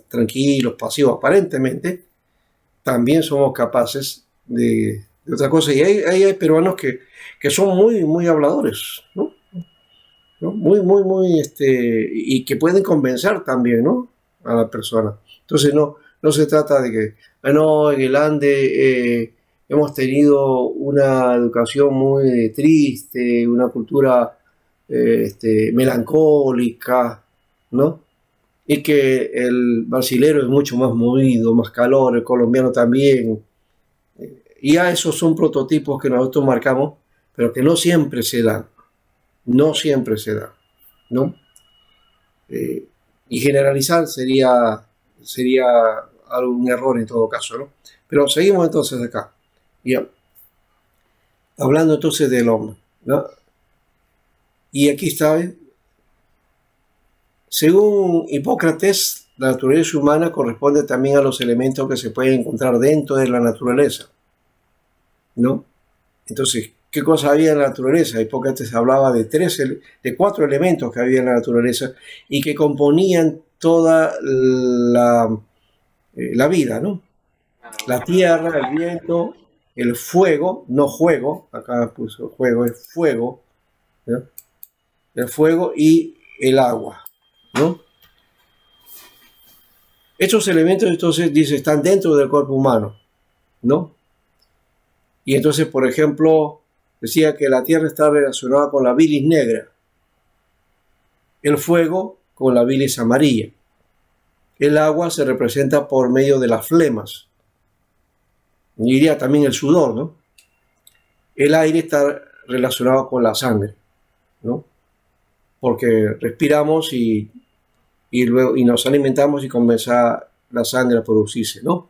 tranquilos, pasivos, aparentemente, también somos capaces de otra cosa. Y hay peruanos que son muy habladores, ¿no? Muy, y que pueden convencer también, ¿no?, a la persona. Entonces no se trata de que, no, en el Ande hemos tenido una educación muy triste, una cultura melancólica, ¿no? Y que el brasilero es mucho más movido, más calor, el colombiano también. Y ya esos son prototipos que nosotros marcamos, pero que no siempre se dan. No siempre se dan, ¿no? Y generalizar sería algún error en todo caso, ¿no? Pero seguimos entonces acá. Bien. Hablando entonces del hombre, ¿no? Y aquí está, según Hipócrates, la naturaleza humana corresponde también a los elementos que se pueden encontrar dentro de la naturaleza, ¿no? Entonces, ¿qué cosa había en la naturaleza? Hipócrates hablaba de 4 elementos que había en la naturaleza y que componían toda la vida, ¿no? La tierra, el viento, el fuego, no juego, acá puso juego, es fuego, ¿no? El fuego y el agua, ¿no? Estos elementos, entonces, dice, están dentro del cuerpo humano, ¿no? Y entonces, por ejemplo, decía que la tierra está relacionada con la bilis negra, el fuego con la bilis amarilla, el agua se representa por medio de las flemas, y diría también el sudor, ¿no? El aire está relacionado con la sangre, ¿no? Porque respiramos y luego nos alimentamos y comienza la sangre a producirse, ¿no?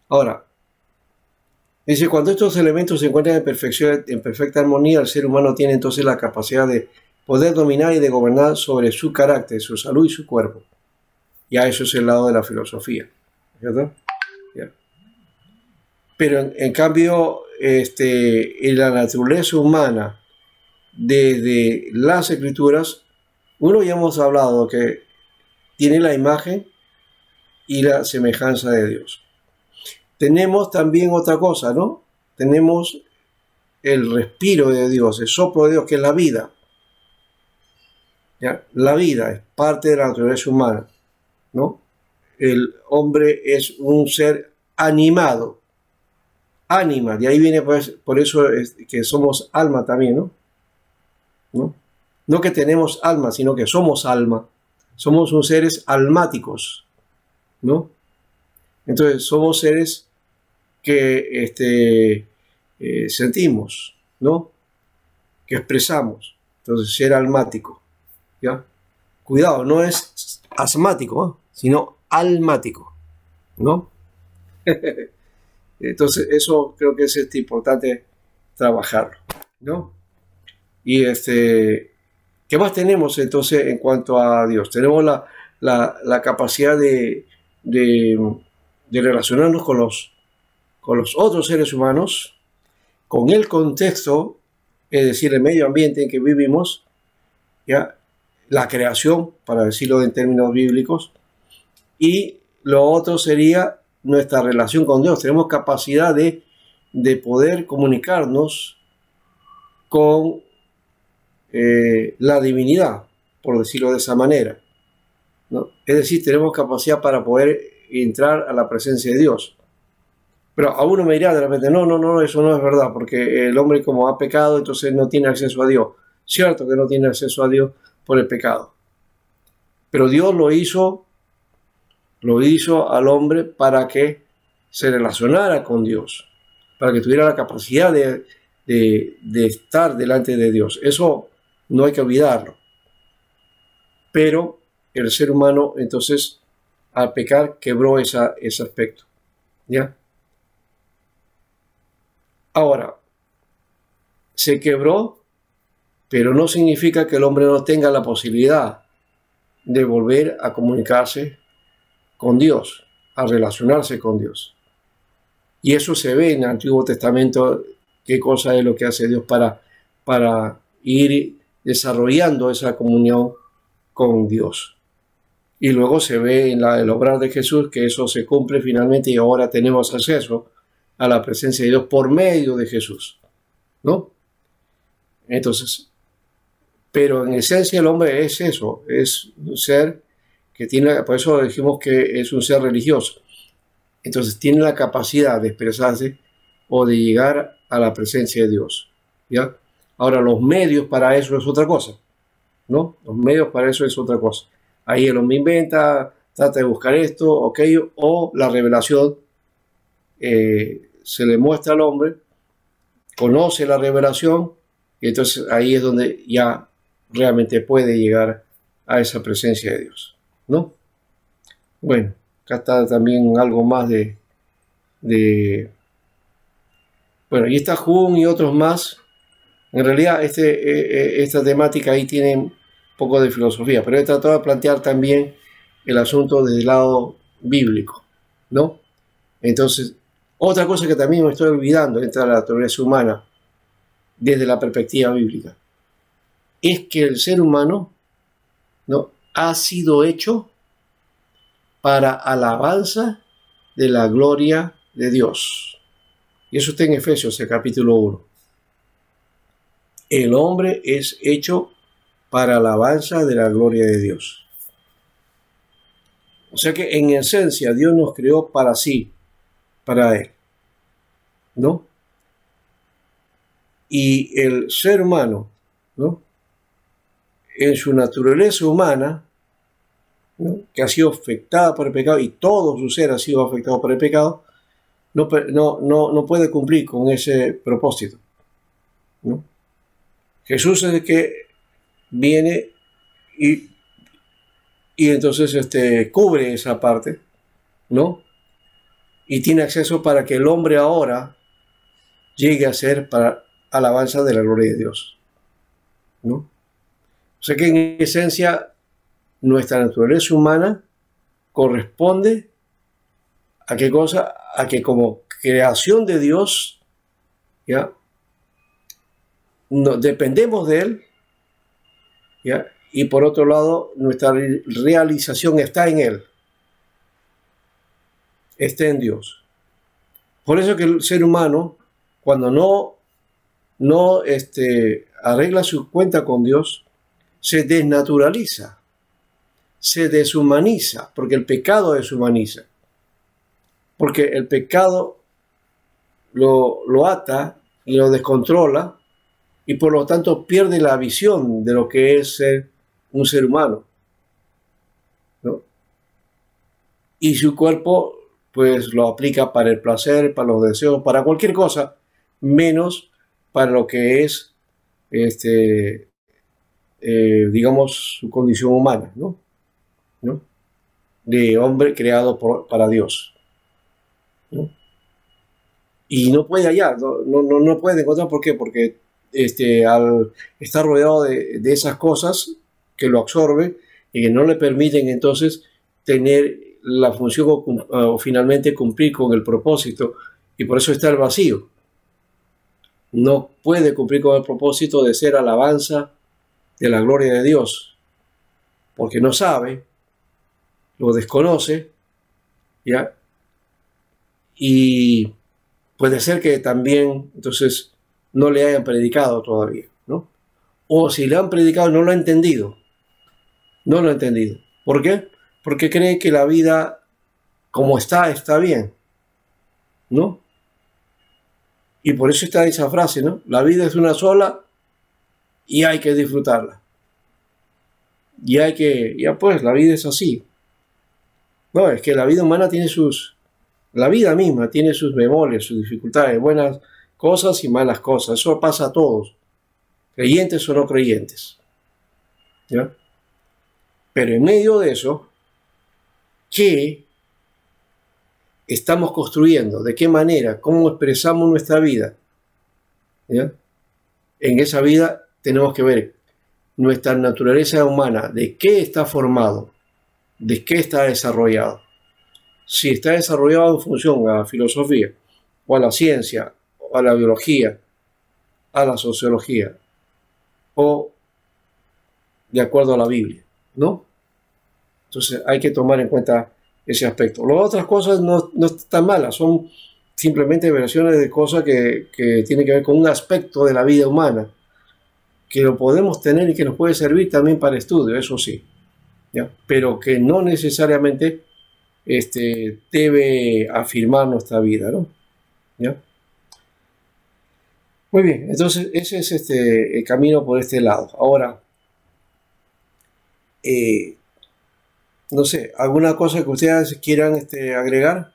Ahora, dice, cuando estos elementos se encuentran en perfecta armonía, el ser humano tiene entonces la capacidad de poder dominar y de gobernar sobre su carácter, su salud y su cuerpo. Ya eso es el lado de la filosofía, ¿cierto? Ya. Pero en cambio, en la naturaleza humana, desde las escrituras, uno ya hemos hablado que tiene la imagen y la semejanza de Dios. tenemos también otra cosa, ¿no? Tenemos el respiro de Dios, el soplo de Dios, que es la vida. ¿Ya? La vida es parte de la naturaleza humana, ¿no? El hombre es un ser animado, ánima, de ahí viene pues, por eso es que somos alma también, ¿no? No que tenemos alma, sino que somos alma. Somos un seres almáticos, ¿no? Entonces somos seres que sentimos, ¿no? Que expresamos. Entonces ser almático, ¿ya? Cuidado, no es asmático, ¿no? Sino almático, ¿no? Entonces eso creo que es importante trabajarlo, ¿no? Y ¿qué más tenemos entonces en cuanto a Dios? Tenemos la capacidad de relacionarnos con los otros seres humanos, con el contexto, es decir, el medio ambiente en que vivimos, ¿ya? La creación, para decirlo en términos bíblicos, y lo otro sería nuestra relación con Dios. Tenemos capacidad de poder comunicarnos con la divinidad, por decirlo de esa manera, ¿no? Es decir, tenemos capacidad para poder entrar a la presencia de Dios. Pero a uno me dirá de repente, no, eso no es verdad, porque el hombre como ha pecado, entonces no tiene acceso a Dios. Cierto que no tiene acceso a Dios por el pecado. Pero Dios lo hizo al hombre para que se relacionara con Dios, para que tuviera la capacidad de estar delante de Dios. Eso no hay que olvidarlo. Pero el ser humano, entonces, al pecar, quebró ese aspecto, ¿ya? Ahora, se quebró, pero no significa que el hombre no tenga la posibilidad de volver a comunicarse con Dios, a relacionarse con Dios. Y eso se ve en el Antiguo Testamento, qué cosa es lo que hace Dios para ir desarrollando esa comunión con Dios. Y luego se ve en el obrar de Jesús que eso se cumple finalmente y ahora tenemos acceso a la presencia de Dios por medio de Jesús, ¿no? Entonces, pero en esencia el hombre es eso, es un ser que tiene, por eso dijimos que es un ser religioso. Entonces tiene la capacidad de expresarse o de llegar a la presencia de Dios, ¿ya? Ahora, los medios para eso es otra cosa, ¿no? Los medios para eso es otra cosa. Ahí el hombre inventa, trata de buscar esto o aquello, o la revelación se le muestra al hombre, conoce la revelación, y entonces ahí es donde ya realmente puede llegar a esa presencia de Dios, ¿no? Bueno, acá está también algo más bueno, y está Jung y otros más. En realidad esta temática ahí tiene un poco de filosofía, pero he tratado de plantear también el asunto desde el lado bíblico, ¿no? Entonces, otra cosa que también me estoy olvidando dentro de la naturaleza humana, desde la perspectiva bíblica, es que el ser humano, ¿no?, ha sido hecho para alabanza de la gloria de Dios. Y eso está en Efesios, el capítulo 1. El hombre es hecho para alabanza de la gloria de Dios. O sea que en esencia Dios nos creó para sí, para Él, ¿no? Y el ser humano, ¿no?, en su naturaleza humana, ¿no?, que ha sido afectada por el pecado, y todo su ser ha sido afectado por el pecado, no puede cumplir con ese propósito, ¿no? Jesús es el que viene y entonces cubre esa parte, ¿no? Y tiene acceso para que el hombre ahora llegue a ser para alabanza de la gloria de Dios, ¿no? O sea que en esencia nuestra naturaleza humana corresponde a qué cosa, a que como creación de Dios, ¿ya?, dependemos de Él, ¿ya?, y por otro lado nuestra realización está en Él, está en Dios. Por eso que el ser humano, cuando no arregla su cuenta con Dios, se desnaturaliza, se deshumaniza, porque el pecado deshumaniza. Porque el pecado lo ata y lo descontrola, y por lo tanto pierde la visión de lo que es ser un ser humano, ¿no? Y su cuerpo pues lo aplica para el placer, para los deseos, para cualquier cosa, menos para lo que es, digamos, su condición humana, ¿no? De hombre creado para Dios, ¿no? Y no puede hallar, no puede encontrar. ¿Por qué? Porque al estar rodeado de esas cosas que lo absorben y que no le permiten entonces tener la función o finalmente cumplir con el propósito, y por eso está el vacío. No puede cumplir con el propósito de ser alabanza de la gloria de Dios, porque no sabe, lo desconoce, ¿ya? Y puede ser que también entonces no le hayan predicado todavía, ¿no? O si le han predicado no lo ha entendido. No lo ha entendido. ¿Por qué? Porque cree que la vida como está bien, ¿no? Y por eso está esa frase, ¿no? La vida es una sola y hay que disfrutarla. Y hay que, ya pues, la vida es así. No, es que la vida humana tiene la vida misma tiene sus bemoles, sus dificultades, buenas cosas y malas cosas. Eso pasa a todos, creyentes o no creyentes, ¿ya? Pero en medio de eso, ¿qué estamos construyendo? ¿De qué manera? ¿Cómo expresamos nuestra vida? ¿Ya? En esa vida tenemos que ver nuestra naturaleza humana, de qué está formado, de qué está desarrollado. Si está desarrollado en función a la filosofía, o a la ciencia, o a la biología, a la sociología, o de acuerdo a la Biblia, ¿no? Entonces hay que tomar en cuenta ese aspecto. Las otras cosas no están malas, son simplemente versiones de cosas que tienen que ver con un aspecto de la vida humana, que lo podemos tener y que nos puede servir también para estudio, eso sí, ¿ya? Pero que no necesariamente debe afirmar nuestra vida, ¿no? ¿Ya? Muy bien, entonces ese es el camino por este lado. Ahora, no sé, ¿alguna cosa que ustedes quieran agregar?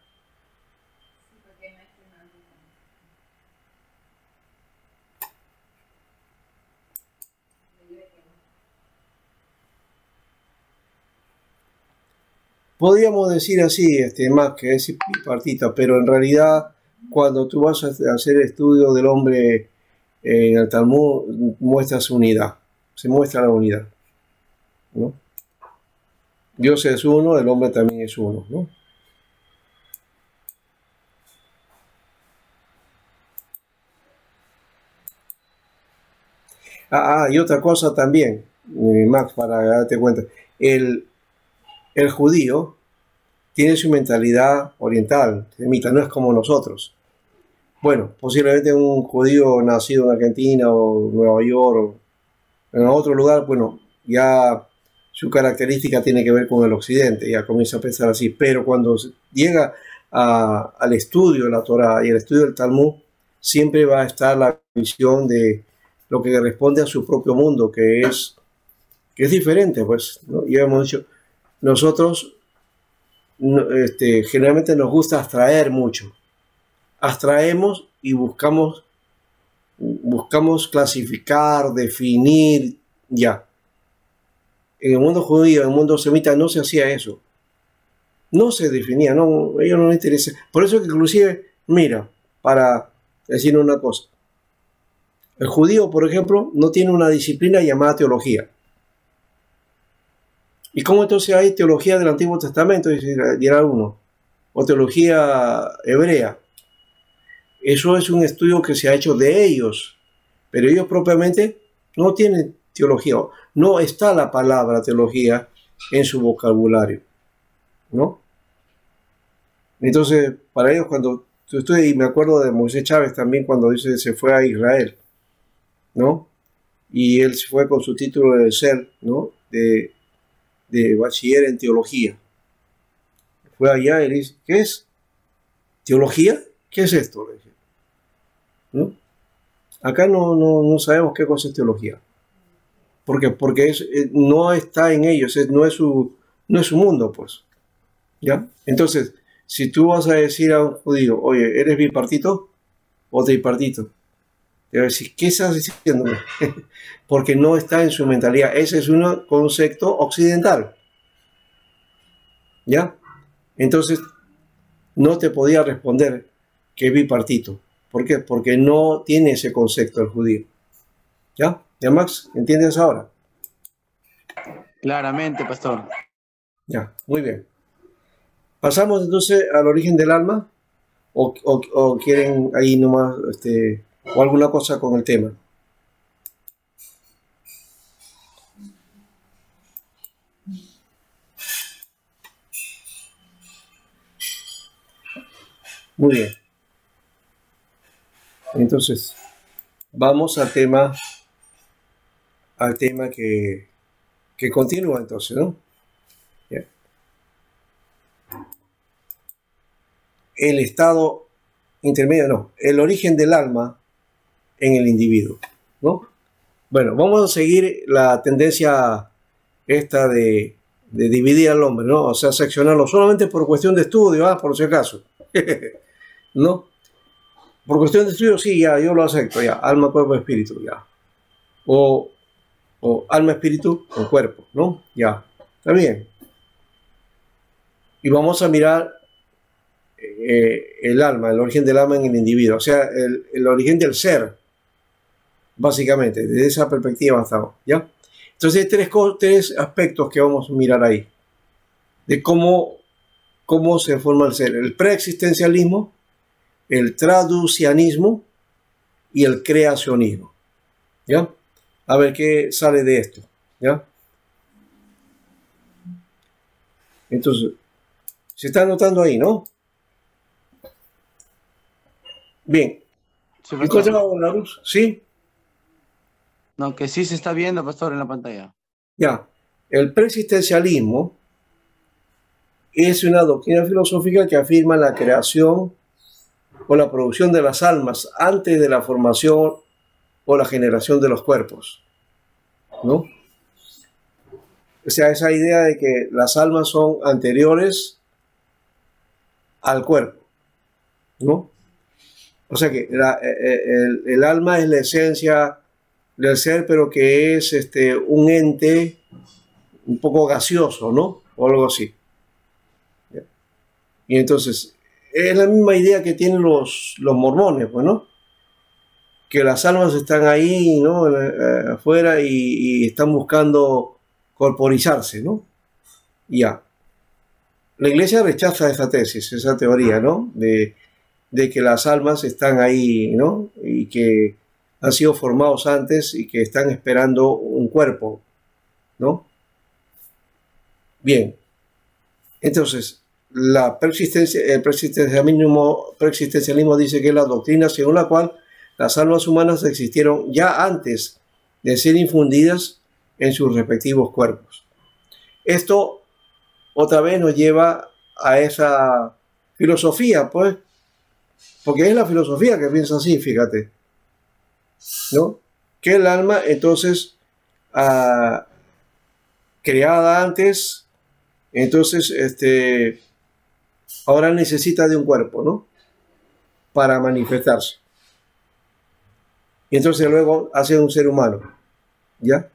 Podríamos decir así, más que es bipartita, pero en realidad cuando tú vas a hacer estudio del hombre en el Talmud, muestra su unidad, se muestra la unidad, ¿no? Dios es uno, el hombre también es uno, ¿no? Y otra cosa también, Max, para darte cuenta, el judío tiene su mentalidad oriental, semita, no es como nosotros. Bueno, posiblemente un judío nacido en Argentina o Nueva York o en otro lugar, bueno, ya su característica tiene que ver con el occidente, ya comienza a pensar así, pero cuando llega al estudio de la Torá y el estudio del Talmud, siempre va a estar la visión de lo que responde a su propio mundo, que es diferente, pues, ¿no? Ya hemos dicho, nosotros generalmente nos gusta abstraer mucho, abstraemos y buscamos clasificar, definir, ya. En el mundo judío, en el mundo semita no se hacía eso. No se definía, no, a ellos no les interesa. Por eso que inclusive, mira, para decir una cosa, el judío, por ejemplo, no tiene una disciplina llamada teología. ¿Y cómo entonces hay teología del Antiguo Testamento? Dirá uno, o teología hebrea. Eso es un estudio que se ha hecho de ellos, pero ellos propiamente no tienen teología, no está la palabra teología en su vocabulario, ¿no? Entonces, para ellos cuando Y me acuerdo de Moisés Chávez también cuando dice que se fue a Israel, ¿no? Y él se fue con su título de ser, ¿no? De bachiller en teología. Fue allá y le dice, ¿qué es? ¿Teología? ¿Qué es esto? Le dije, ¿no? Acá no sabemos qué cosa es teología. ¿Por qué? Porque no está en ellos, no es su mundo, pues. ¿Ya? Entonces, si tú vas a decir a un judío, oye, ¿eres bipartito o tripartito? Te va a decir, ¿qué estás diciendo? Porque no está en su mentalidad. Ese es un concepto occidental. ¿Ya? Entonces, no te podía responder que es bipartito. ¿Por qué? Porque no tiene ese concepto el judío. ¿Ya? ¿Ya, Max? ¿Entiendes ahora? Claramente, pastor. Ya, muy bien. ¿Pasamos entonces al origen del alma? ¿O quieren ahí nomás, o alguna cosa con el tema? Muy bien. Entonces, vamos al tema que continúa entonces, ¿no? ¿Ya? El estado intermedio, no, el origen del alma en el individuo, ¿no? Bueno, vamos a seguir la tendencia esta de dividir al hombre, ¿no? O sea, seccionarlo solamente por cuestión de estudio, por si acaso, ¿no? Por cuestión de estudio, sí, ya, yo lo acepto, ya, alma, cuerpo, espíritu, ya. O alma, espíritu o cuerpo, ¿no? Ya, está bien. Y vamos a mirar el alma, el origen del alma en el individuo, o sea, el origen del ser, básicamente, desde esa perspectiva estamos, ¿ya? Entonces hay tres aspectos que vamos a mirar ahí, de cómo se forma el ser: el preexistencialismo, el traducianismo y el creacionismo, ¿ya? A ver qué sale de esto, ¿ya? Entonces, se está anotando ahí, ¿no? Bien. Sí, ¿Encontramos la luz? ¿Sí? No, que sí se está viendo, pastor, en la pantalla. Ya. El preexistencialismo es una doctrina filosófica que afirma la creación o la producción de las almas antes de la formación o la generación de los cuerpos, ¿no? O sea, esa idea de que las almas son anteriores al cuerpo, ¿no? O sea que el alma es la esencia del ser, pero que es un ente un poco gaseoso, ¿no? O algo así. Y entonces, es la misma idea que tienen los mormones, pues, ¿no? Que las almas están ahí, ¿no? Afuera y están buscando corporizarse, ¿no? Ya. La iglesia rechaza esa tesis, esa teoría, ¿no? De que las almas están ahí, ¿no? Y que han sido formados antes y que están esperando un cuerpo, ¿no? Bien. Entonces, el preexistencialismo dice que es la doctrina según la cual las almas humanas existieron ya antes de ser infundidas en sus respectivos cuerpos. Esto otra vez nos lleva a esa filosofía, pues, porque es la filosofía que piensa así, fíjate, ¿no? Que el alma, entonces, creada antes, entonces, ahora necesita de un cuerpo, ¿no? Para manifestarse. Y entonces luego hace un ser humano, ¿ya?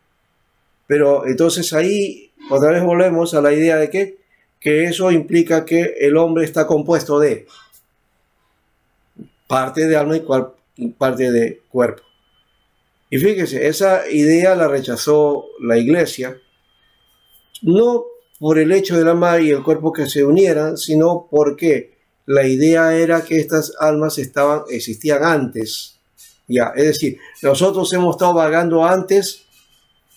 Pero entonces ahí otra vez volvemos a la idea de que eso implica que el hombre está compuesto de parte de alma y parte de cuerpo. Y fíjese, esa idea la rechazó la iglesia, no por el hecho del alma y el cuerpo que se unieran, sino porque la idea era que estas almas existían antes. Ya, es decir, nosotros hemos estado vagando antes,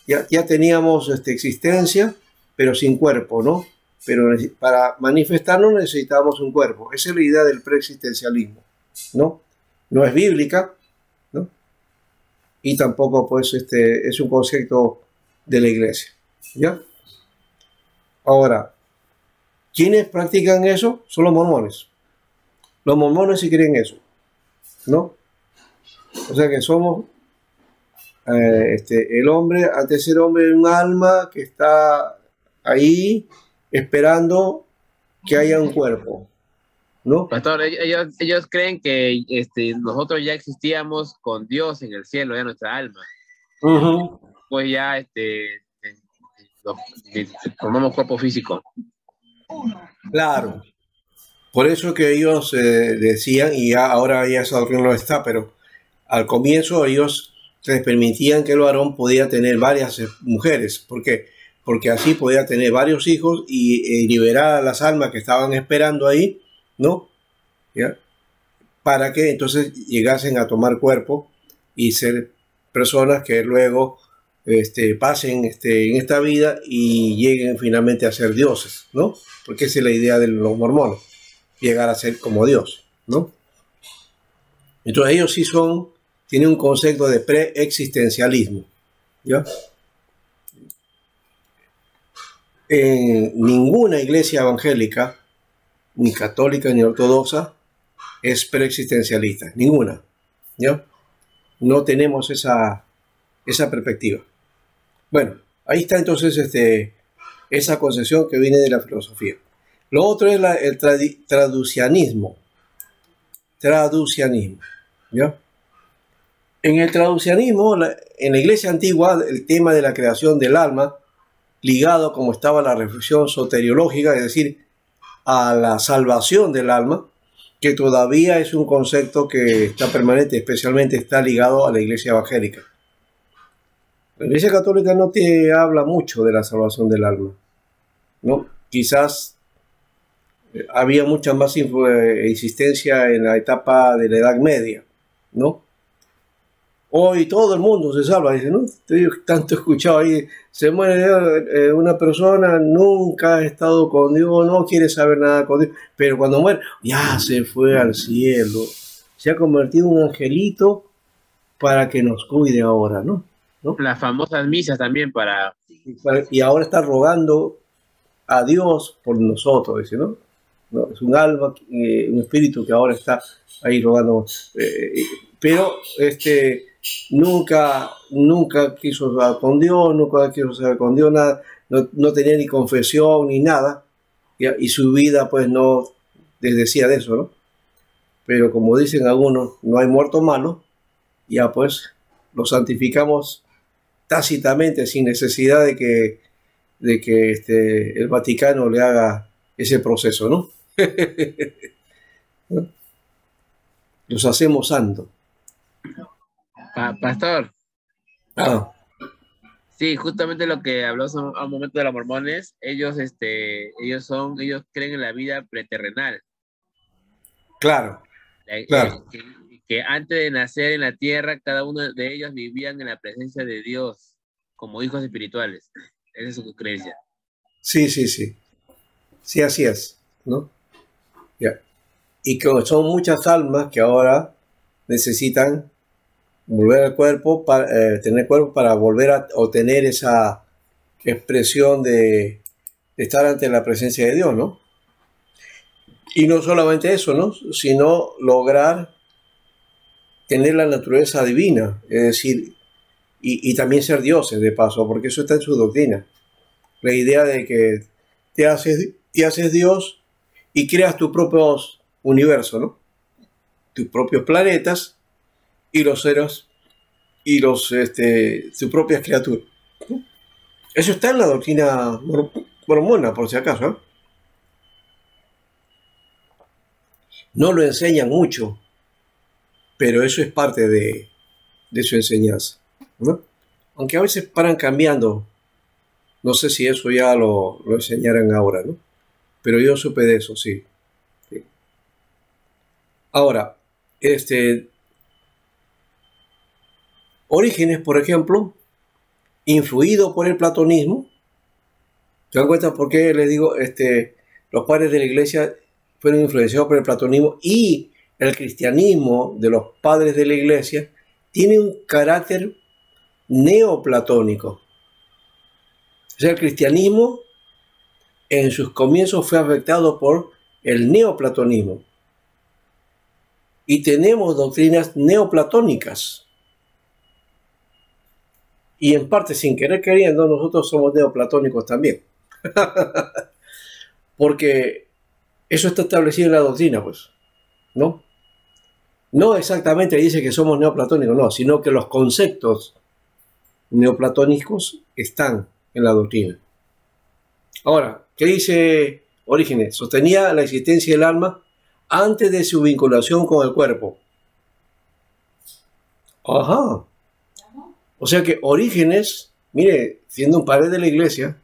ya teníamos existencia, pero sin cuerpo, ¿no? pero para manifestarnos necesitamos un cuerpo. Esa es la idea del preexistencialismo, ¿no? No es bíblica, ¿no? Y tampoco, pues, es un concepto de la iglesia, ¿ya? Ahora, ¿quiénes practican eso? Son los mormones. Los mormones sí creen eso, ¿no? O sea que somos el hombre, antes de ser hombre, un alma que está ahí esperando que haya un cuerpo, ¿no? Pastor, ellos creen que nosotros ya existíamos con Dios en el cielo, ya nuestra alma. Pues ya formamos cuerpo físico. Claro. Por eso que ellos decían, y ya, ahora ya esa doctrina no está, pero al comienzo ellos les permitían que el varón podía tener varias mujeres. ¿Por qué? Porque así podía tener varios hijos y liberar a las almas que estaban esperando ahí, ¿no? ¿Ya? Para que entonces llegasen a tomar cuerpo y ser personas que luego pasen en esta vida y lleguen finalmente a ser dioses, ¿no? Porque esa es la idea de los mormones, llegar a ser como Dios, ¿no? Entonces ellos sí tienen un concepto de preexistencialismo, ¿ya? En ninguna iglesia evangélica, ni católica ni ortodoxa, es preexistencialista, ninguna, ¿ya? No tenemos esa perspectiva. Bueno, ahí está entonces esa concepción que viene de la filosofía. Lo otro es el traducianismo. Traducianismo, ¿ya? En el traducianismo, en la iglesia antigua, el tema de la creación del alma, ligado como estaba la reflexión soteriológica, es decir, a la salvación del alma, que todavía es un concepto que está permanente, especialmente está ligado a la iglesia evangélica. La iglesia católica no te habla mucho de la salvación del alma, ¿no? Quizás había mucha más insistencia en la etapa de la Edad Media, ¿no? Hoy todo el mundo se salva, dice, ¿no? Tanto he escuchado ahí, se muere una persona, nunca ha estado con Dios, no quiere saber nada con Dios, pero cuando muere, ya se fue al cielo, se ha convertido en un angelito para que nos cuide ahora, ¿no? Las famosas misas también y ahora está rogando a Dios por nosotros, dice, ¿no? ¿No? Es un alma, un espíritu que ahora está ahí rogando, pero nunca quiso hablar con Dios, nunca quiso saber con Dios nada, no tenía ni confesión ni nada, y su vida pues no les decía de eso, ¿no? Pero como dicen algunos, no hay muerto malo, ya pues lo santificamos tácitamente sin necesidad de que el Vaticano le haga ese proceso, ¿no? ¿No? Los hacemos santos. Pastor. Ah. Sí, justamente lo que habló a un momento de los mormones, ellos creen en la vida preterrenal. Claro. Claro. Que antes de nacer en la tierra, cada uno de ellos vivían en la presencia de Dios como hijos espirituales. Esa es su creencia. Sí. Sí, así es, ¿no? Ya. Y que son muchas almas que ahora necesitan volver al cuerpo, tener cuerpo para volver a obtener esa expresión de estar ante la presencia de Dios, ¿no? Y no solamente eso, ¿no? Sino lograr tener la naturaleza divina, es decir, y también ser dioses de paso, porque eso está en su doctrina. La idea de que te haces Dios y creas tus propios universos, ¿no? Tus propios planetas y los seres y tus propias criaturas. Eso está en la doctrina mormona, por si acaso, ¿eh? No lo enseñan mucho, pero eso es parte de su enseñanza, ¿no? Aunque a veces paran cambiando. No sé si eso ya lo enseñarán ahora, ¿no? Pero yo supe de eso, sí. Ahora, Orígenes, por ejemplo, influido por el platonismo, ¿Se dan cuenta por qué les digo, los padres de la iglesia fueron influenciados por el platonismo y el cristianismo de los padres de la iglesia tiene un carácter neoplatónico? O sea, el cristianismo en sus comienzos fue afectado por el neoplatonismo. Y tenemos doctrinas neoplatónicas. Y en parte, sin querer queriendo, nosotros somos neoplatónicos también. Porque eso está establecido en la doctrina, pues, ¿no? No exactamente dice que somos neoplatónicos, no, sino que los conceptos neoplatónicos están en la doctrina. Ahora, ¿qué dice Orígenes? Sostenía la existencia del alma antes de su vinculación con el cuerpo. Ajá. O sea que Orígenes, mire, siendo un padre de la iglesia,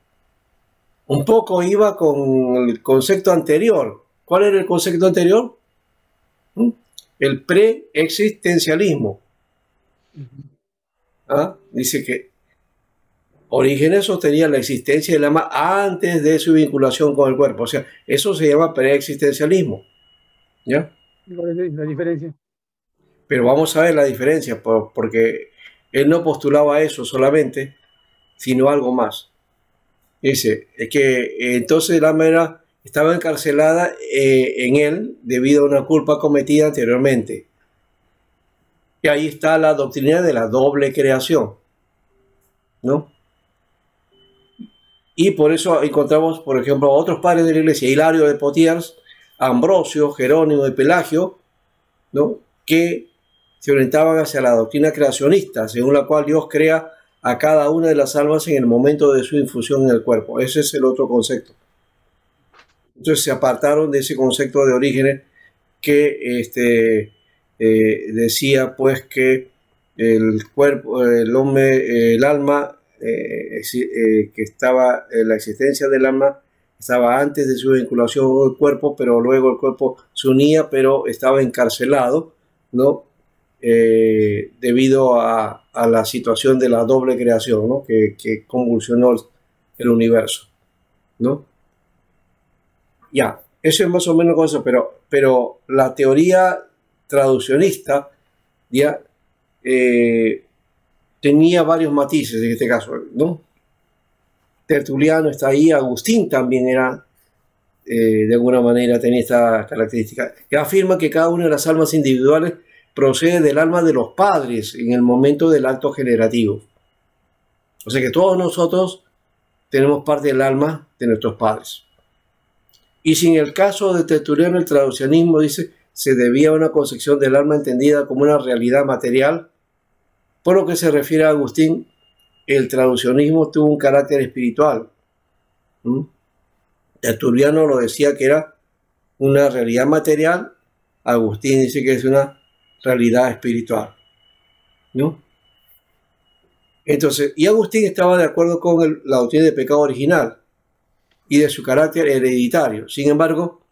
un poco iba con el concepto anterior. ¿Cuál era el concepto anterior? El preexistencialismo. Dice que Orígenes sostenía la existencia del alma antes de su vinculación con el cuerpo. O sea, eso se llama preexistencialismo. ¿Ya? ¿Cuál es la diferencia? Pero vamos a ver la diferencia, porque él no postulaba eso solamente, sino algo más. Dice, es que entonces el alma estaba encarcelada en él debido a una culpa cometida anteriormente. Y ahí está la doctrina de la doble creación, ¿no? Y por eso encontramos, por ejemplo, a otros padres de la iglesia, Hilario de Potiers, Ambrosio, Jerónimo de Pelagio, ¿no?, que se orientaban hacia la doctrina creacionista, según la cual Dios crea a cada una de las almas en el momento de su infusión en el cuerpo. Ese es el otro concepto. Entonces se apartaron de ese concepto de Orígenes que decía pues que el cuerpo, el hombre, el alma, que estaba, la existencia del alma estaba antes de su vinculación con el cuerpo, pero luego el cuerpo se unía, pero estaba encarcelado, ¿no? Debido a la situación de la doble creación, ¿no?, que convulsionó el universo, ¿no? Ya, eso es más o menos cosa, pero la teoría traduccionista ya tenía varios matices en este caso, ¿no? Tertuliano está ahí, Agustín también era, de alguna manera tenía esta característica, que afirma que cada una de las almas individuales procede del alma de los padres en el momento del acto generativo. O sea que todos nosotros tenemos parte del alma de nuestros padres. Y si en el caso de Tertuliano el traducianismo dice se debía a una concepción del alma entendida como una realidad material, por lo que se refiere a Agustín, el traducionismo tuvo un carácter espiritual. Tertuliano lo decía que era una realidad material, Agustín dice que es una realidad espiritual, ¿no? Entonces, y Agustín estaba de acuerdo con la doctrina del pecado original y de su carácter hereditario. Sin embargo,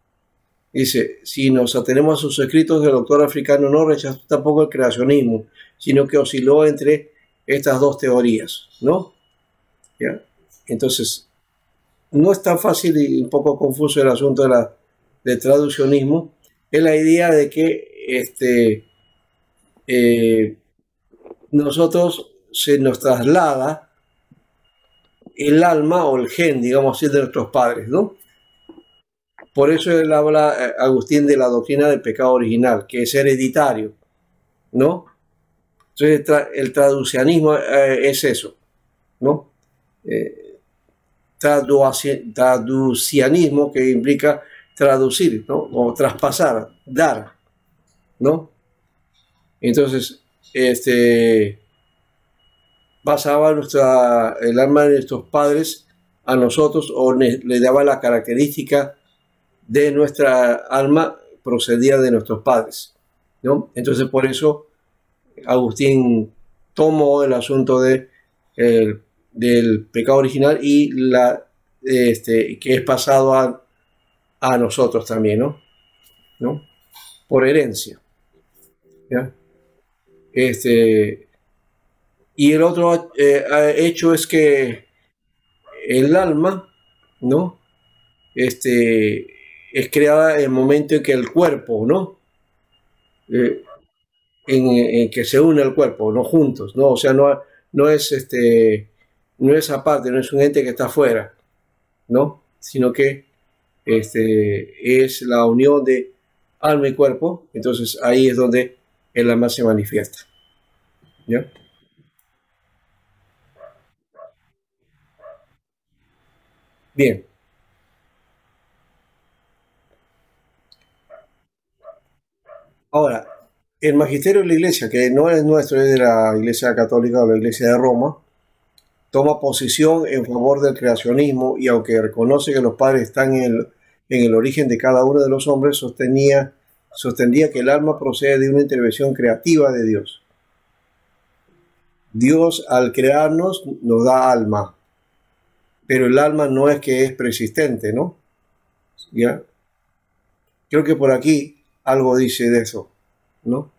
dice, si nos atenemos a sus escritos, el doctor africano no rechazó tampoco el creacionismo, sino que osciló entre estas dos teorías, ¿no? ¿Ya? Entonces, no es tan fácil y un poco confuso el asunto del traduccionismo. Es la idea de que nosotros se nos traslada el alma o el gen, digamos así, de nuestros padres, ¿no? Por eso él habla, Agustín, de la doctrina del pecado original, que es hereditario, ¿no? Entonces el traducianismo es eso, ¿no? Traducianismo, que implica traducir, ¿no?, o traspasar, dar, ¿no? Entonces, pasaba el alma de nuestros padres a nosotros, o le daba la característica de nuestra alma procedía de nuestros padres, ¿no? Entonces, por eso Agustín tomó el asunto del pecado original y que es pasado a nosotros también, ¿no? Por herencia, ¿ya? Y el otro hecho es que el alma ¿no? Es creada en el momento en que el cuerpo, ¿no? En que se une el cuerpo, no juntos, ¿no? O sea, no es aparte, no es un ente que está afuera, ¿no? Sino que es la unión de alma y cuerpo. Entonces ahí es donde el alma se manifiesta, ¿ya? Bien. Ahora, el magisterio de la iglesia, que no es nuestro, es de la iglesia católica o la iglesia de Roma, toma posición en favor del creacionismo y aunque reconoce que los padres están en el origen de cada uno de los hombres, sostendría que el alma procede de una intervención creativa de Dios. Dios al crearnos nos da alma, pero el alma no es que es persistente, ¿no? ¿Ya? Creo que por aquí algo dice de eso, ¿no?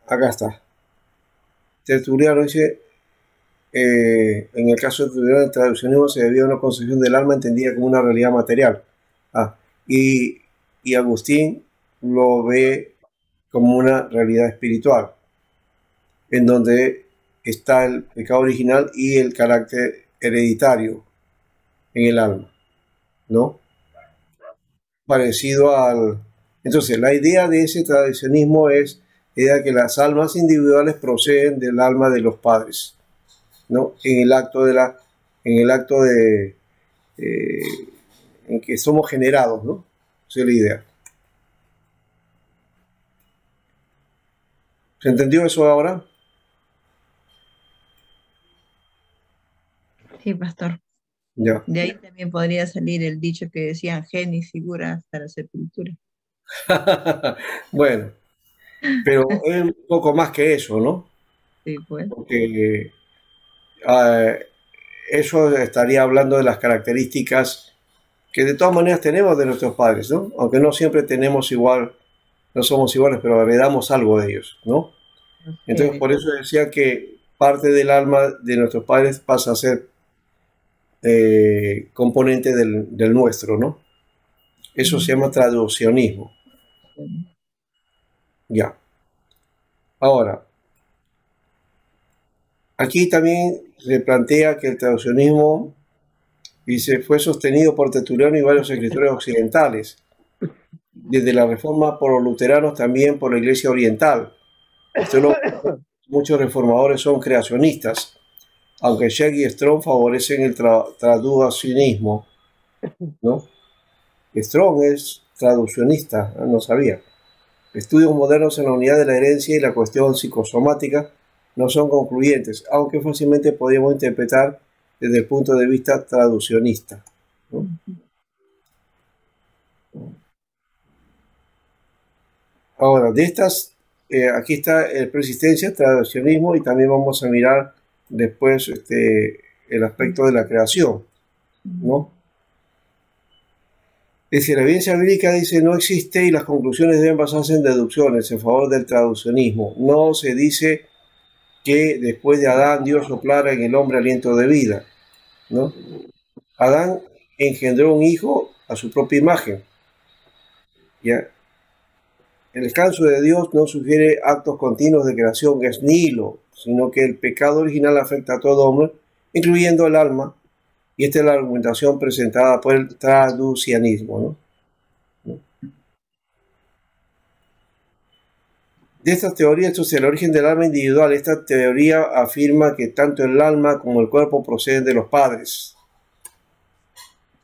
Acá está. Tertuliano dice, en el caso de Tertuliano, el traduccionismo se debía a una concepción del alma entendida como una realidad material. Y Agustín lo ve como una realidad espiritual, en donde está el pecado original y el carácter hereditario en el alma, ¿no? Parecido al... Entonces, la idea de ese tradicionismo es la idea de que las almas individuales proceden del alma de los padres, ¿no? En el acto en que somos generados, ¿no? Esa es la idea. ¿Se entendió eso ahora? Sí, pastor. Ya. De ahí también podría salir el dicho que decían genis figura hasta la sepultura. Bueno, pero es un poco más que eso, ¿no? Sí, pues. Porque eso estaría hablando de las características que de todas maneras tenemos de nuestros padres, ¿no? Aunque no siempre tenemos igual, no somos iguales, pero heredamos algo de ellos, ¿no? Entonces, por eso decía que parte del alma de nuestros padres pasa a ser componente del nuestro, ¿no? Eso se llama traduccionismo. Ya. Ahora, aquí también se plantea que el traduccionismo fue sostenido por Tertuliano y varios escritores occidentales, desde la Reforma por los luteranos, también por la Iglesia Oriental. Muchos reformadores son creacionistas, aunque Sheck y Strong favorecen el traduccionismo, ¿no? Strong es traduccionista, no sabía. Estudios modernos en la unidad de la herencia y la cuestión psicosomática no son concluyentes, aunque fácilmente podríamos interpretar desde el punto de vista traduccionista, ¿no? Ahora, de estas, aquí está el persistencia, traduccionismo, y también vamos a mirar después el aspecto de la creación, ¿no? Dice, la evidencia bíblica dice no existe y las conclusiones deben basarse en deducciones en favor del traduccionismo. No se dice que después de Adán Dios soplara en el hombre aliento de vida, ¿no? Adán engendró un hijo a su propia imagen, ¿ya? El descanso de Dios no sugiere actos continuos de creación, es nihilo, sino que el pecado original afecta a todo hombre, incluyendo el alma, y esta es la argumentación presentada por el traducianismo, ¿no? De estas teorías, entonces, el origen del alma individual, esta teoría afirma que tanto el alma como el cuerpo proceden de los padres,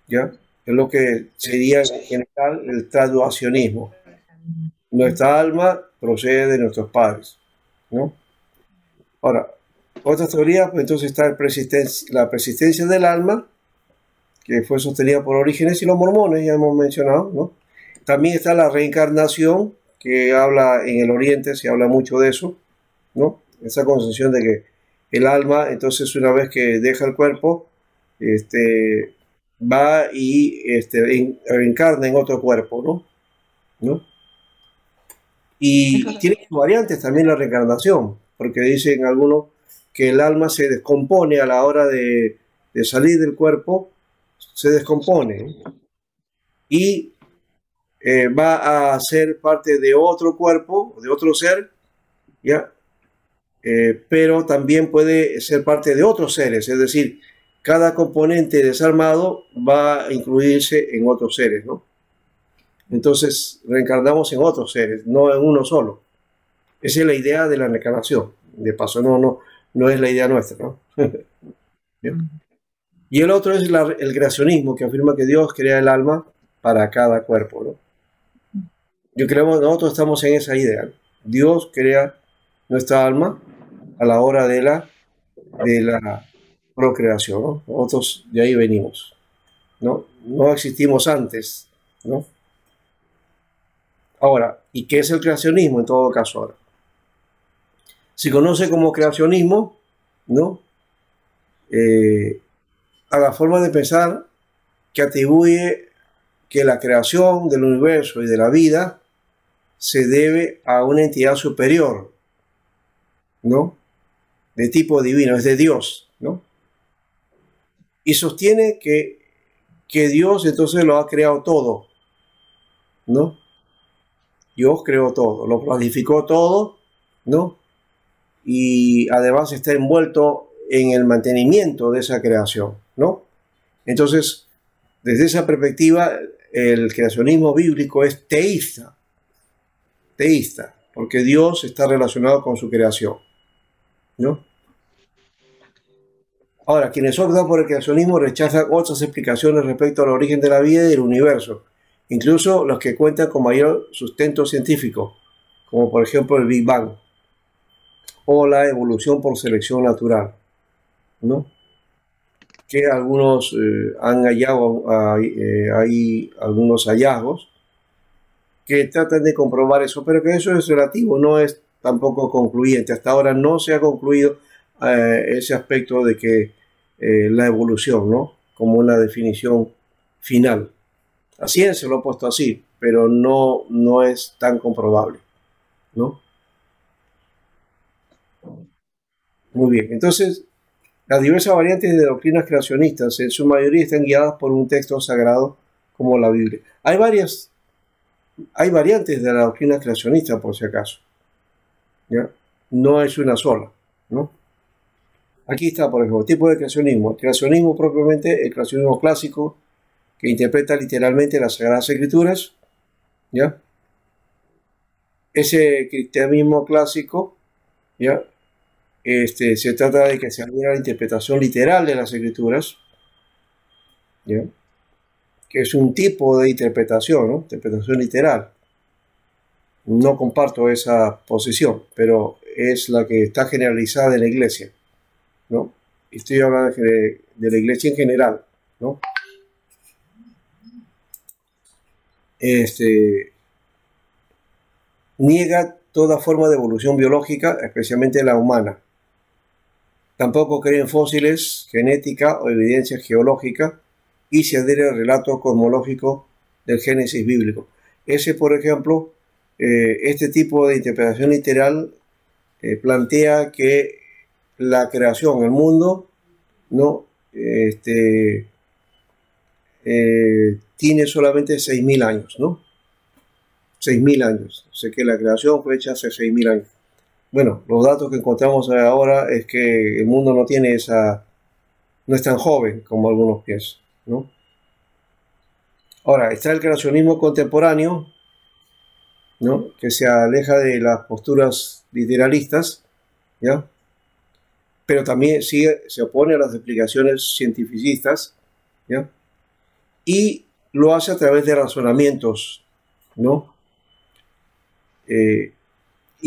¿ya? Es lo que sería en general el traducianismo. Nuestra alma procede de nuestros padres, ¿no? Ahora, otra teoría, pues entonces está la persistencia del alma, que fue sostenida por Orígenes y los mormones, ya hemos mencionado, ¿no? También está la reencarnación, que habla en el Oriente, se habla mucho de eso, ¿no? Esa concepción de que el alma, entonces una vez que deja el cuerpo, va y reencarna en otro cuerpo, ¿no? Y tiene variantes también la reencarnación, porque dicen algunos que el alma se descompone a la hora de salir del cuerpo, se descompone y va a ser parte de otro cuerpo, de otro ser, ¿ya? Pero también puede ser parte de otros seres, es decir, cada componente desarmado va a incluirse en otros seres, ¿no? Entonces reencarnamos en otros seres, no en uno solo. Esa es la idea de la reencarnación. De paso, no es la idea nuestra, ¿no? Bien. Y el otro es el creacionismo, que afirma que Dios crea el alma para cada cuerpo, ¿no? Nosotros estamos en esa idea, ¿no? Dios crea nuestra alma a la hora de la procreación, ¿no? Nosotros de ahí venimos, ¿no? No existimos antes, ¿no? Ahora, ¿y qué es el creacionismo en todo caso ahora? Se conoce como creacionismo, ¿no? A la forma de pensar que atribuye que la creación del universo y de la vida se debe a una entidad superior, ¿no? De tipo divino, es de Dios, ¿no? Y sostiene que Dios entonces lo ha creado todo, ¿no? Dios creó todo, lo planificó todo, ¿no? Y además está envuelto en el mantenimiento de esa creación, ¿no? Entonces, desde esa perspectiva, el creacionismo bíblico es teísta, porque Dios está relacionado con su creación, ¿no? Ahora, quienes optan por el creacionismo rechazan otras explicaciones respecto al origen de la vida y del universo, incluso los que cuentan con mayor sustento científico, como por ejemplo el Big Bang o la evolución por selección natural, ¿no? Que algunos han hallado, hay algunos hallazgos que tratan de comprobar eso, pero que eso es relativo, no es tampoco concluyente. Hasta ahora no se ha concluido ese aspecto de que la evolución, ¿no? Como una definición final. La ciencia lo ha puesto así, pero no es tan comprobable, ¿no? Muy bien, entonces las diversas variantes de doctrinas creacionistas en su mayoría están guiadas por un texto sagrado como la Biblia. Hay variantes de la doctrina creacionista, por si acaso, ¿ya? No es una sola, ¿no? Aquí está, por ejemplo, tipo de creacionismo. El creacionismo propiamente, el creacionismo clásico, que interpreta literalmente las Sagradas Escrituras, ¿ya? Ese cristianismo clásico, ¿ya? Se trata de que se adhiera a la interpretación literal de las Escrituras, ¿ya? Que es un tipo de interpretación, ¿no? Interpretación literal. No comparto esa posición, pero es la que está generalizada en la Iglesia, ¿no? Estoy hablando de la Iglesia en general, ¿no? Niega toda forma de evolución biológica, especialmente la humana. Tampoco cree en fósiles, genética o evidencia geológica y se adhiere al relato cosmológico del Génesis bíblico. Ese, por ejemplo, este tipo de interpretación literal plantea que la creación, el mundo, ¿no? Tiene solamente 6.000 años, ¿no? 6.000 años. Sé que la creación fue hecha hace 6.000 años. Bueno, los datos que encontramos ahora es que el mundo no tiene no es tan joven como algunos piensan, ¿no? Ahora, está el creacionismo contemporáneo, ¿no? Que se aleja de las posturas literalistas, ¿ya? Pero también se opone a las explicaciones cientificistas, ¿ya? Y lo hace a través de razonamientos, ¿no?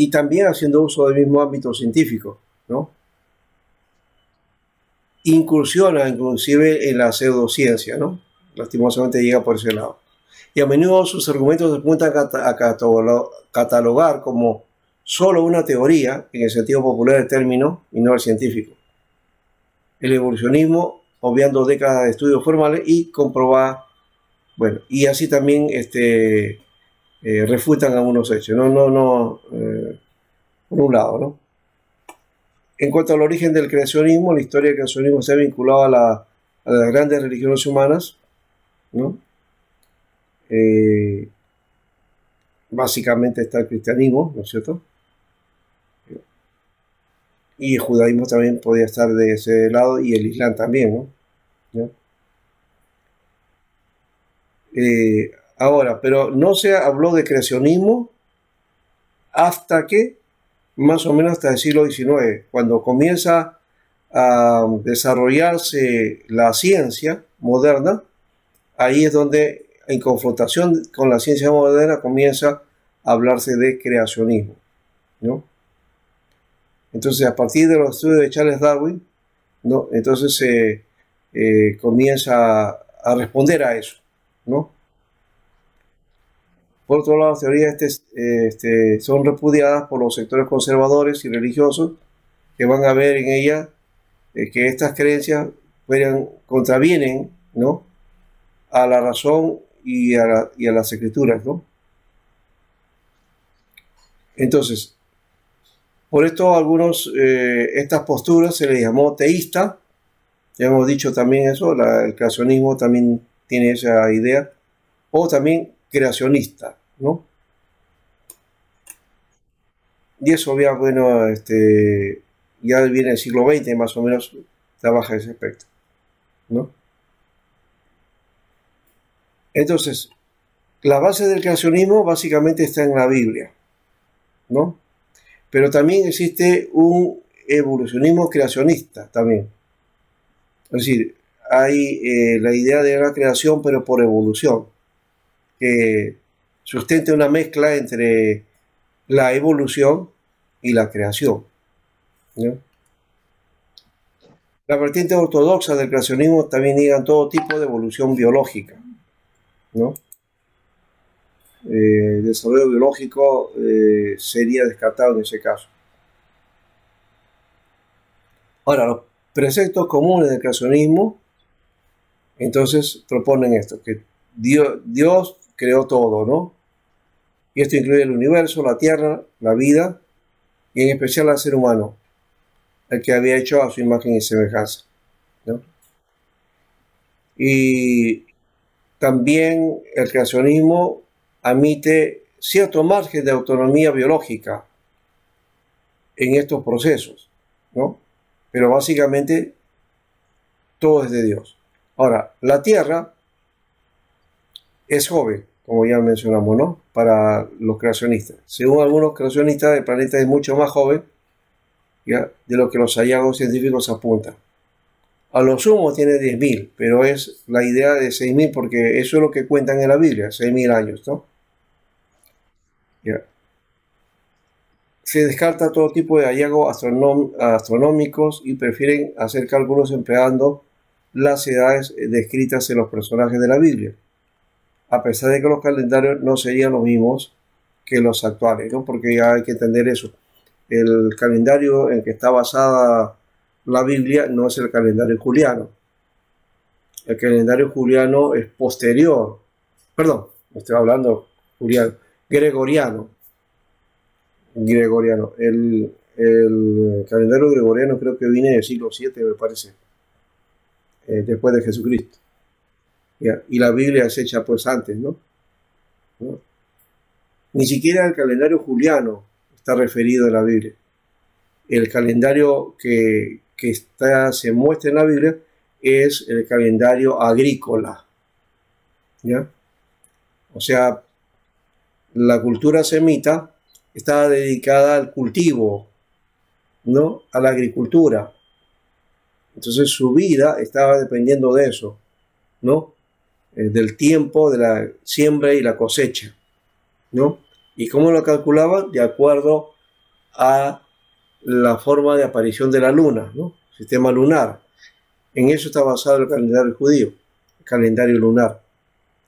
Y también haciendo uso del mismo ámbito científico, ¿no? Incursiona inclusive en la pseudociencia, ¿no? Lastimosamente llega por ese lado. Y a menudo sus argumentos apuntan a catalogar como solo una teoría, en el sentido popular del término, y no el científico. El evolucionismo, obviando décadas de estudios formales y comprobar, bueno, y así también refutan algunos hechos, por un lado, ¿no? En cuanto al origen del creacionismo, la historia del creacionismo está vinculada a a las grandes religiones humanas, ¿no? Básicamente está el cristianismo, ¿no es cierto? Y el judaísmo también podría estar de ese lado, y el islam también, ¿no? ¿No? Ahora, pero no se habló de creacionismo hasta que, más o menos hasta el siglo XIX, cuando comienza a desarrollarse la ciencia moderna. Ahí es donde, en confrontación con la ciencia moderna, comienza a hablarse de creacionismo, ¿no? Entonces, a partir de los estudios de Charles Darwin, ¿no? Entonces se comienza a responder a eso, ¿no? Por otro lado, las teorías son repudiadas por los sectores conservadores y religiosos, que van a ver en ellas que estas creencias contravienen, ¿no?, a la razón y a las escrituras, ¿no? Entonces, por esto algunos, estas posturas se les llamó teísta. Ya hemos dicho también eso, el creacionismo también tiene esa idea, o también creacionista, ¿no? Y eso ya, bueno, ya viene el siglo XX, más o menos trabaja ese aspecto, ¿no? Entonces, la base del creacionismo básicamente está en la Biblia, ¿no? Pero también existe un evolucionismo creacionista también. Es decir, hay la idea de la creación, pero por evolución, que sustenta una mezcla entre la evolución y la creación, ¿no? La vertiente ortodoxa del creacionismo también niega todo tipo de evolución biológica, ¿no? El desarrollo biológico sería descartado en ese caso. Ahora, los preceptos comunes del creacionismo entonces proponen esto, que Dios creó todo, ¿no? Y esto incluye el universo, la tierra, la vida, y en especial al ser humano, el que había hecho a su imagen y semejanza, ¿no? Y también el creacionismo admite cierto margen de autonomía biológica en estos procesos, ¿no? Pero básicamente todo es de Dios. Ahora, la Tierra es joven, como ya mencionamos, ¿no?, para los creacionistas. Según algunos creacionistas, el planeta es mucho más joven, ¿ya?, de lo que los hallazgos científicos apuntan. A lo sumo tiene 10.000, pero es la idea de 6.000 porque eso es lo que cuentan en la Biblia, 6.000 años, ¿no? ¿Ya? Se descarta todo tipo de hallazgos astronómicos y prefieren hacer cálculos empleando las edades descritas en los personajes de la Biblia, a pesar de que los calendarios no serían los mismos que los actuales, ¿no? Porque ya hay que entender eso. El calendario en que está basada la Biblia no es el calendario juliano. El calendario juliano es posterior. Perdón, estoy hablando juliano. Gregoriano. El calendario gregoriano creo que viene del siglo VII, me parece, después de Jesucristo. ¿Ya? Y la Biblia es hecha pues antes, ¿no? Ni siquiera el calendario juliano está referido en la Biblia. El calendario que se muestra en la Biblia es el calendario agrícola, ¿ya? O sea, la cultura semita estaba dedicada al cultivo, ¿no?, a la agricultura. Entonces su vida estaba dependiendo de eso, ¿no?, del tiempo de la siembra y la cosecha, ¿no? ¿Y cómo lo calculaban? De acuerdo a la forma de aparición de la luna, ¿no?, sistema lunar. En eso está basado el calendario judío, el calendario lunar.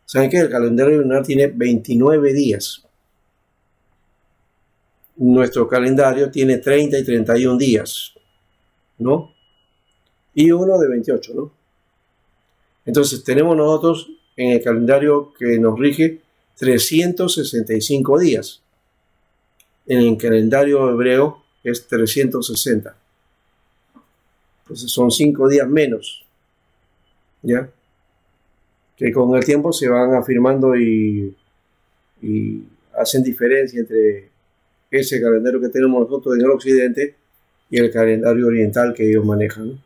¿Saben qué? El calendario lunar tiene 29 días. Nuestro calendario tiene 30 y 31 días, ¿no? Y uno de 28, ¿no? Entonces tenemos nosotros en el calendario que nos rige 365 días. En el calendario hebreo es 360. Entonces son 5 días menos. ¿ya? Que con el tiempo se van afirmando y hacen diferencia entre ese calendario que tenemos nosotros en el occidente y el calendario oriental que ellos manejan, ¿no?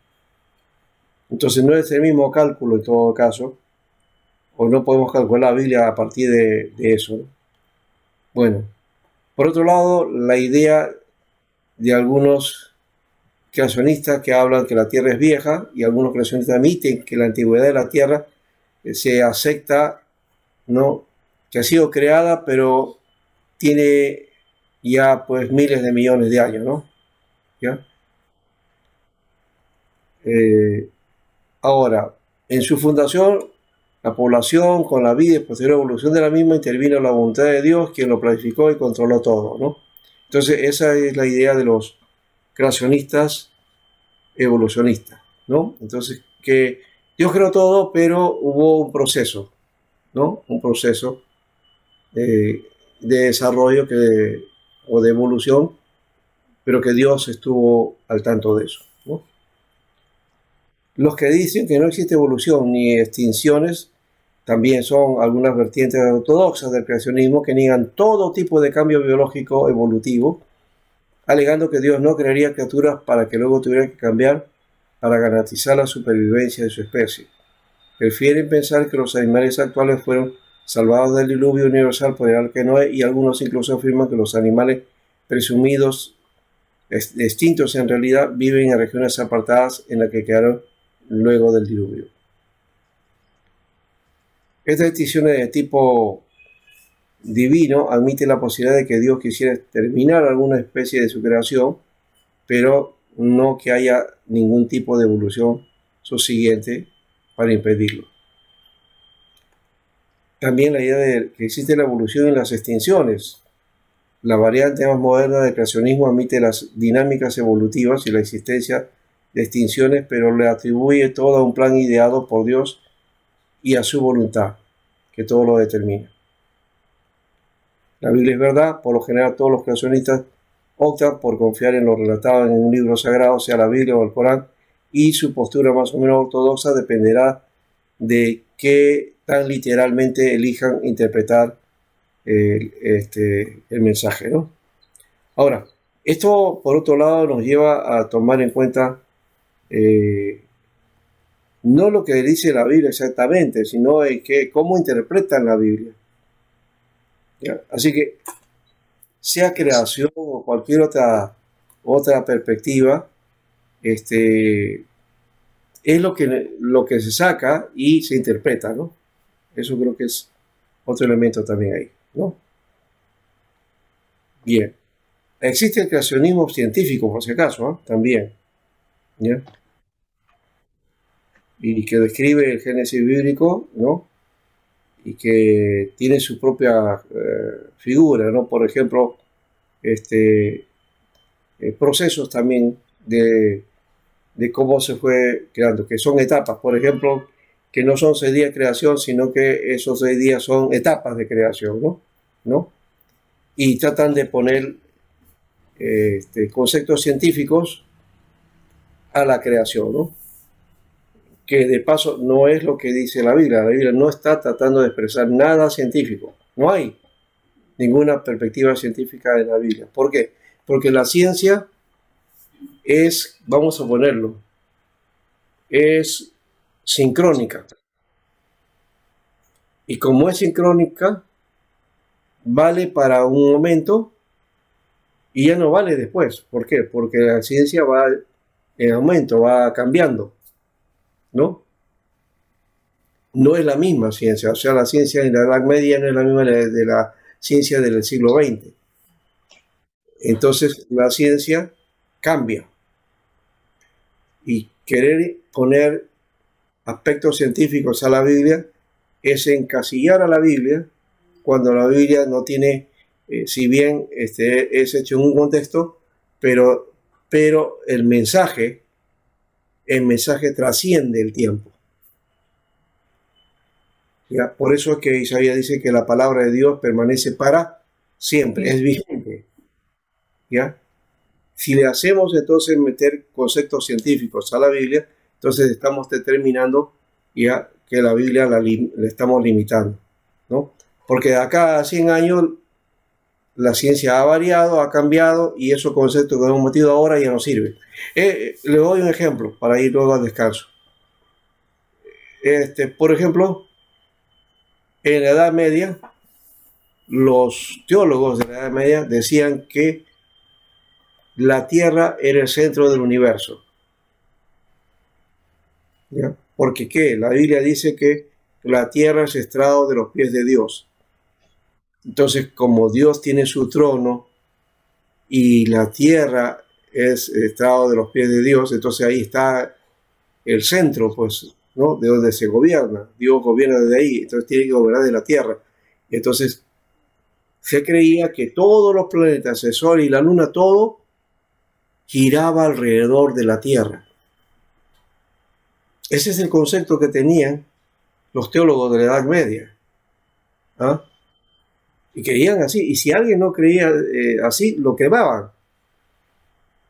Entonces no es el mismo cálculo en todo caso, o no podemos calcular la Biblia a partir de eso, ¿no? Bueno, por otro lado, la idea de algunos creacionistas que hablan que la Tierra es vieja, y algunos creacionistas admiten que la antigüedad de la Tierra se acepta, ¿no?, que ha sido creada, pero tiene ya pues miles de millones de años, ¿no? ¿Ya? Ahora, en su fundación, la población, con la vida y posterior evolución de la misma, intervino la voluntad de Dios, quien lo planificó y controló todo, ¿no? Entonces, esa es la idea de los creacionistas evolucionistas, ¿no? Entonces, que Dios creó todo, pero hubo un proceso, ¿no? Un proceso de desarrollo o de evolución, pero que Dios estuvo al tanto de eso, ¿no? Los que dicen que no existe evolución ni extinciones también son algunas vertientes ortodoxas del creacionismo que niegan todo tipo de cambio biológico evolutivo, alegando que Dios no crearía criaturas para que luego tuvieran que cambiar para garantizar la supervivencia de su especie. Prefieren pensar que los animales actuales fueron salvados del diluvio universal por el arca de Noé, y algunos incluso afirman que los animales presumidos extintos en realidad viven en regiones apartadas en las que quedaron luego del diluvio. Estas extinciones de tipo divino admiten la posibilidad de que Dios quisiera exterminar alguna especie de su creación, pero no que haya ningún tipo de evolución subsiguiente para impedirlo. También la idea de que existe la evolución y las extinciones. La variante más moderna del creacionismo admite las dinámicas evolutivas y la existencia de extinciones, pero le atribuye todo a un plan ideado por Dios y a su voluntad, que todo lo determina. La Biblia es verdad. Por lo general, todos los creacionistas optan por confiar en lo relatado en un libro sagrado, sea la Biblia o el Corán, y su postura más o menos ortodoxa dependerá de qué tan literalmente elijan interpretar el mensaje, ¿no? Ahora, esto por otro lado nos lleva a tomar en cuenta no lo que dice la Biblia exactamente, sino cómo interpretan la Biblia, ¿ya? Así que, sea creación o cualquier otra perspectiva, es lo que se saca y se interpreta, ¿no? Eso creo que es otro elemento también ahí, ¿no? Bien. Existe el creacionismo científico, por si acaso, ¿eh? También, ¿ya? Y que describe el Génesis bíblico, ¿no? Y que tiene su propia figura, ¿no? Por ejemplo, procesos también de cómo se fue creando, que son etapas, por ejemplo, que no son 6 días de creación, sino que esos 6 días son etapas de creación, ¿no? Y tratan de poner conceptos científicos a la creación, ¿no? Que de paso no es lo que dice la Biblia. La Biblia no está tratando de expresar nada científico. No hay ninguna perspectiva científica en la Biblia. ¿Por qué? Porque la ciencia es, vamos a ponerlo, es sincrónica. Y como es sincrónica, vale para un momento y ya no vale después. ¿Por qué? Porque la ciencia va en aumento, va cambiando, ¿no? No es la misma ciencia. O sea, la ciencia en la Edad Media no es la misma de la ciencia del siglo XX. Entonces, la ciencia cambia. Y querer poner aspectos científicos a la Biblia es encasillar a la Biblia cuando la Biblia no tiene, si bien es hecho en un contexto, pero el mensaje trasciende el tiempo. ¿Ya? Por eso es que Isaías dice que la palabra de Dios permanece para siempre, es vigente. ¿Ya? Si le hacemos entonces meter conceptos científicos a la Biblia, entonces estamos determinando ya que la Biblia le estamos limitando, ¿no? Porque de acá a 100 años la ciencia ha variado, ha cambiado, y esos conceptos que hemos metido ahora ya no sirven. Le doy un ejemplo para ir luego al descanso. Por ejemplo, en la Edad Media, los teólogos de la Edad Media decían que la Tierra era el centro del universo. ¿Ya? Porque ¿qué? La Biblia dice que la Tierra es estrado de los pies de Dios. Entonces, como Dios tiene su trono y la Tierra es estrado de los pies de Dios, entonces ahí está el centro, pues, ¿no? De donde se gobierna. Dios gobierna desde ahí, entonces tiene que gobernar de la Tierra. Entonces, se creía que todos los planetas, el Sol y la Luna, todo giraba alrededor de la Tierra. Ese es el concepto que tenían los teólogos de la Edad Media. ¿Ah? Y creían así. Y si alguien no creía así, lo quemaban.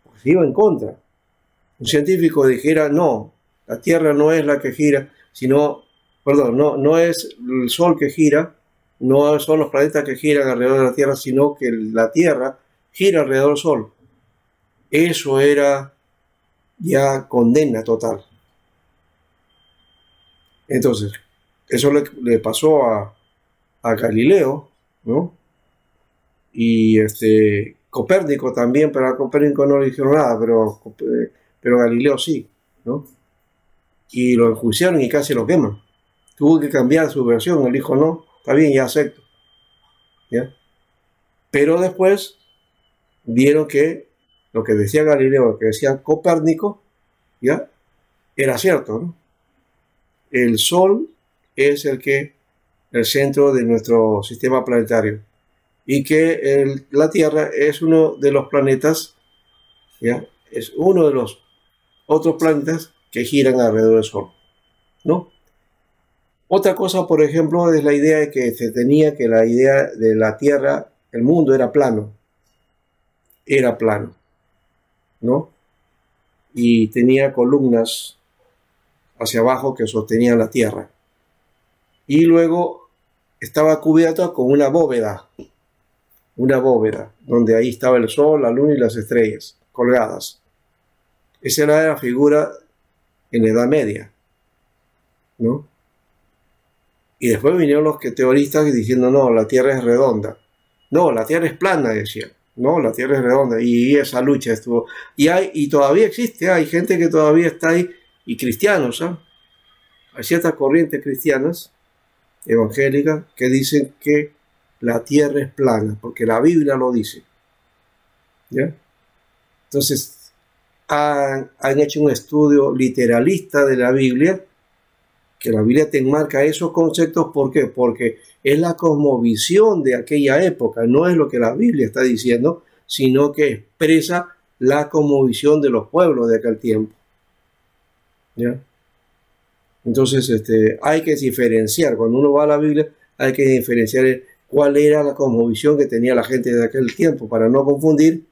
Pues iba en contra. Un científico dijera, no, la Tierra no es la que gira, sino, perdón, no es el Sol que gira, no son los planetas que giran alrededor de la Tierra, sino que la Tierra gira alrededor del Sol. Eso era ya condena total. Entonces, eso le pasó a Galileo, ¿no? Y Copérnico también, pero a Copérnico no le dijeron nada, pero Galileo sí, ¿no? Y lo enjuiciaron y casi lo queman. Tuvo que cambiar su versión, él dijo, no, está bien, ya acepto. ¿Ya? Pero después vieron que lo que decía Galileo, lo que decía Copérnico, ¿ya? Era cierto, ¿no? El Sol es el centro de nuestro sistema planetario, y que la Tierra es uno de los planetas, ¿ya? Es uno de los otros planetas que giran alrededor del Sol, ¿no? Otra cosa, por ejemplo, es la idea de que se tenía que la idea de la Tierra, el mundo era plano, ¿no? Y tenía columnas hacia abajo que sostenían la Tierra. Y luego estaba cubierta con una bóveda, donde ahí estaba el Sol, la Luna y las estrellas colgadas. Esa era la figura en la Edad Media, ¿no? Y después vinieron los teoristas diciendo, no, la Tierra es redonda. No, la Tierra es plana, decían. No, la Tierra es redonda. Y esa lucha estuvo. Y todavía existe, hay gente que todavía está ahí, y cristianos, ¿eh? Hay ciertas corrientes cristianas, evangélicas, que dicen que la Tierra es plana, porque la Biblia lo dice. ¿Ya? Entonces, han hecho un estudio literalista de la Biblia, que la Biblia te enmarca esos conceptos. ¿Por qué? Porque es la cosmovisión de aquella época, no es lo que la Biblia está diciendo, sino que expresa la cosmovisión de los pueblos de aquel tiempo. ¿Ya? Entonces, hay que diferenciar, cuando uno va a la Biblia, hay que diferenciar cuál era la cosmovisión que tenía la gente de aquel tiempo, para no confundir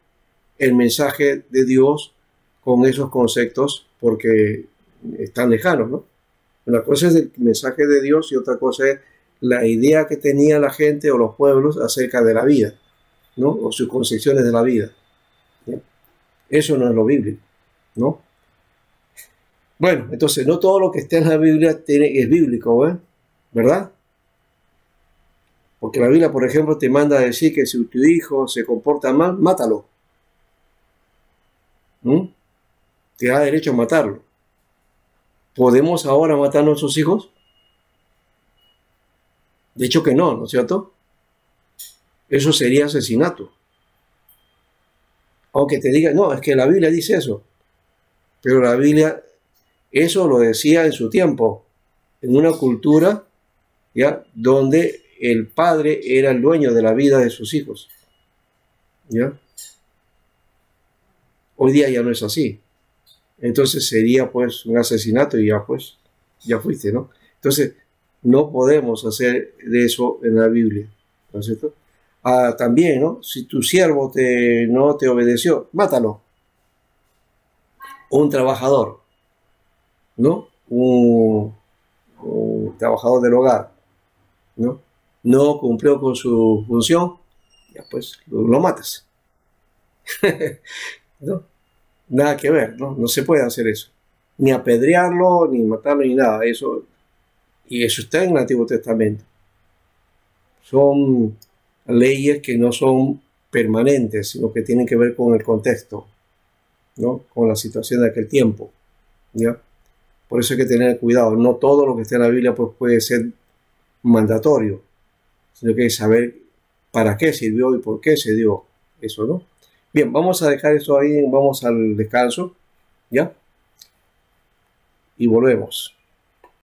el mensaje de Dios con esos conceptos, porque están lejanos, ¿no? Una cosa es el mensaje de Dios y otra cosa es la idea que tenía la gente o los pueblos acerca de la vida, ¿no? O sus concepciones de la vida. ¿Ya? Eso no es lo bíblico, ¿no? Bueno, entonces no todo lo que está en la Biblia es bíblico, ¿eh? ¿Verdad? Porque la Biblia, por ejemplo, te manda a decir que si tu hijo se comporta mal, mátalo. Te da derecho a matarlo. ¿Podemos ahora matar a nuestros hijos? De hecho que no, ¿no es cierto? Eso sería asesinato. Aunque te diga, no, es que la Biblia dice eso. Pero la Biblia, eso lo decía en su tiempo, en una cultura, ¿ya?, donde el padre era el dueño de la vida de sus hijos. ¿Ya? Hoy día ya no es así. Entonces sería pues un asesinato y ya fuiste, ¿no? Entonces no podemos hacer de eso en la Biblia, ¿no es cierto? También, ¿no? Si tu siervo no te obedeció, mátalo. Un trabajador, ¿no? Un un trabajador del hogar, ¿no? No cumplió con su función, ya pues lo matas. ¿No? Nada que ver, ¿no? No se puede hacer eso. Ni apedrearlo, ni matarlo, ni nada. Y eso está en el Antiguo Testamento. Son leyes que no son permanentes, sino que tienen que ver con el contexto, ¿no? Con la situación de aquel tiempo, ¿ya? Por eso hay que tener cuidado. No todo lo que está en la Biblia pues, puede ser mandatorio, sino que hay que saber para qué sirvió y por qué se dio eso, ¿no? Bien, vamos a dejar esto ahí, vamos al descanso, ¿ya? Y volvemos.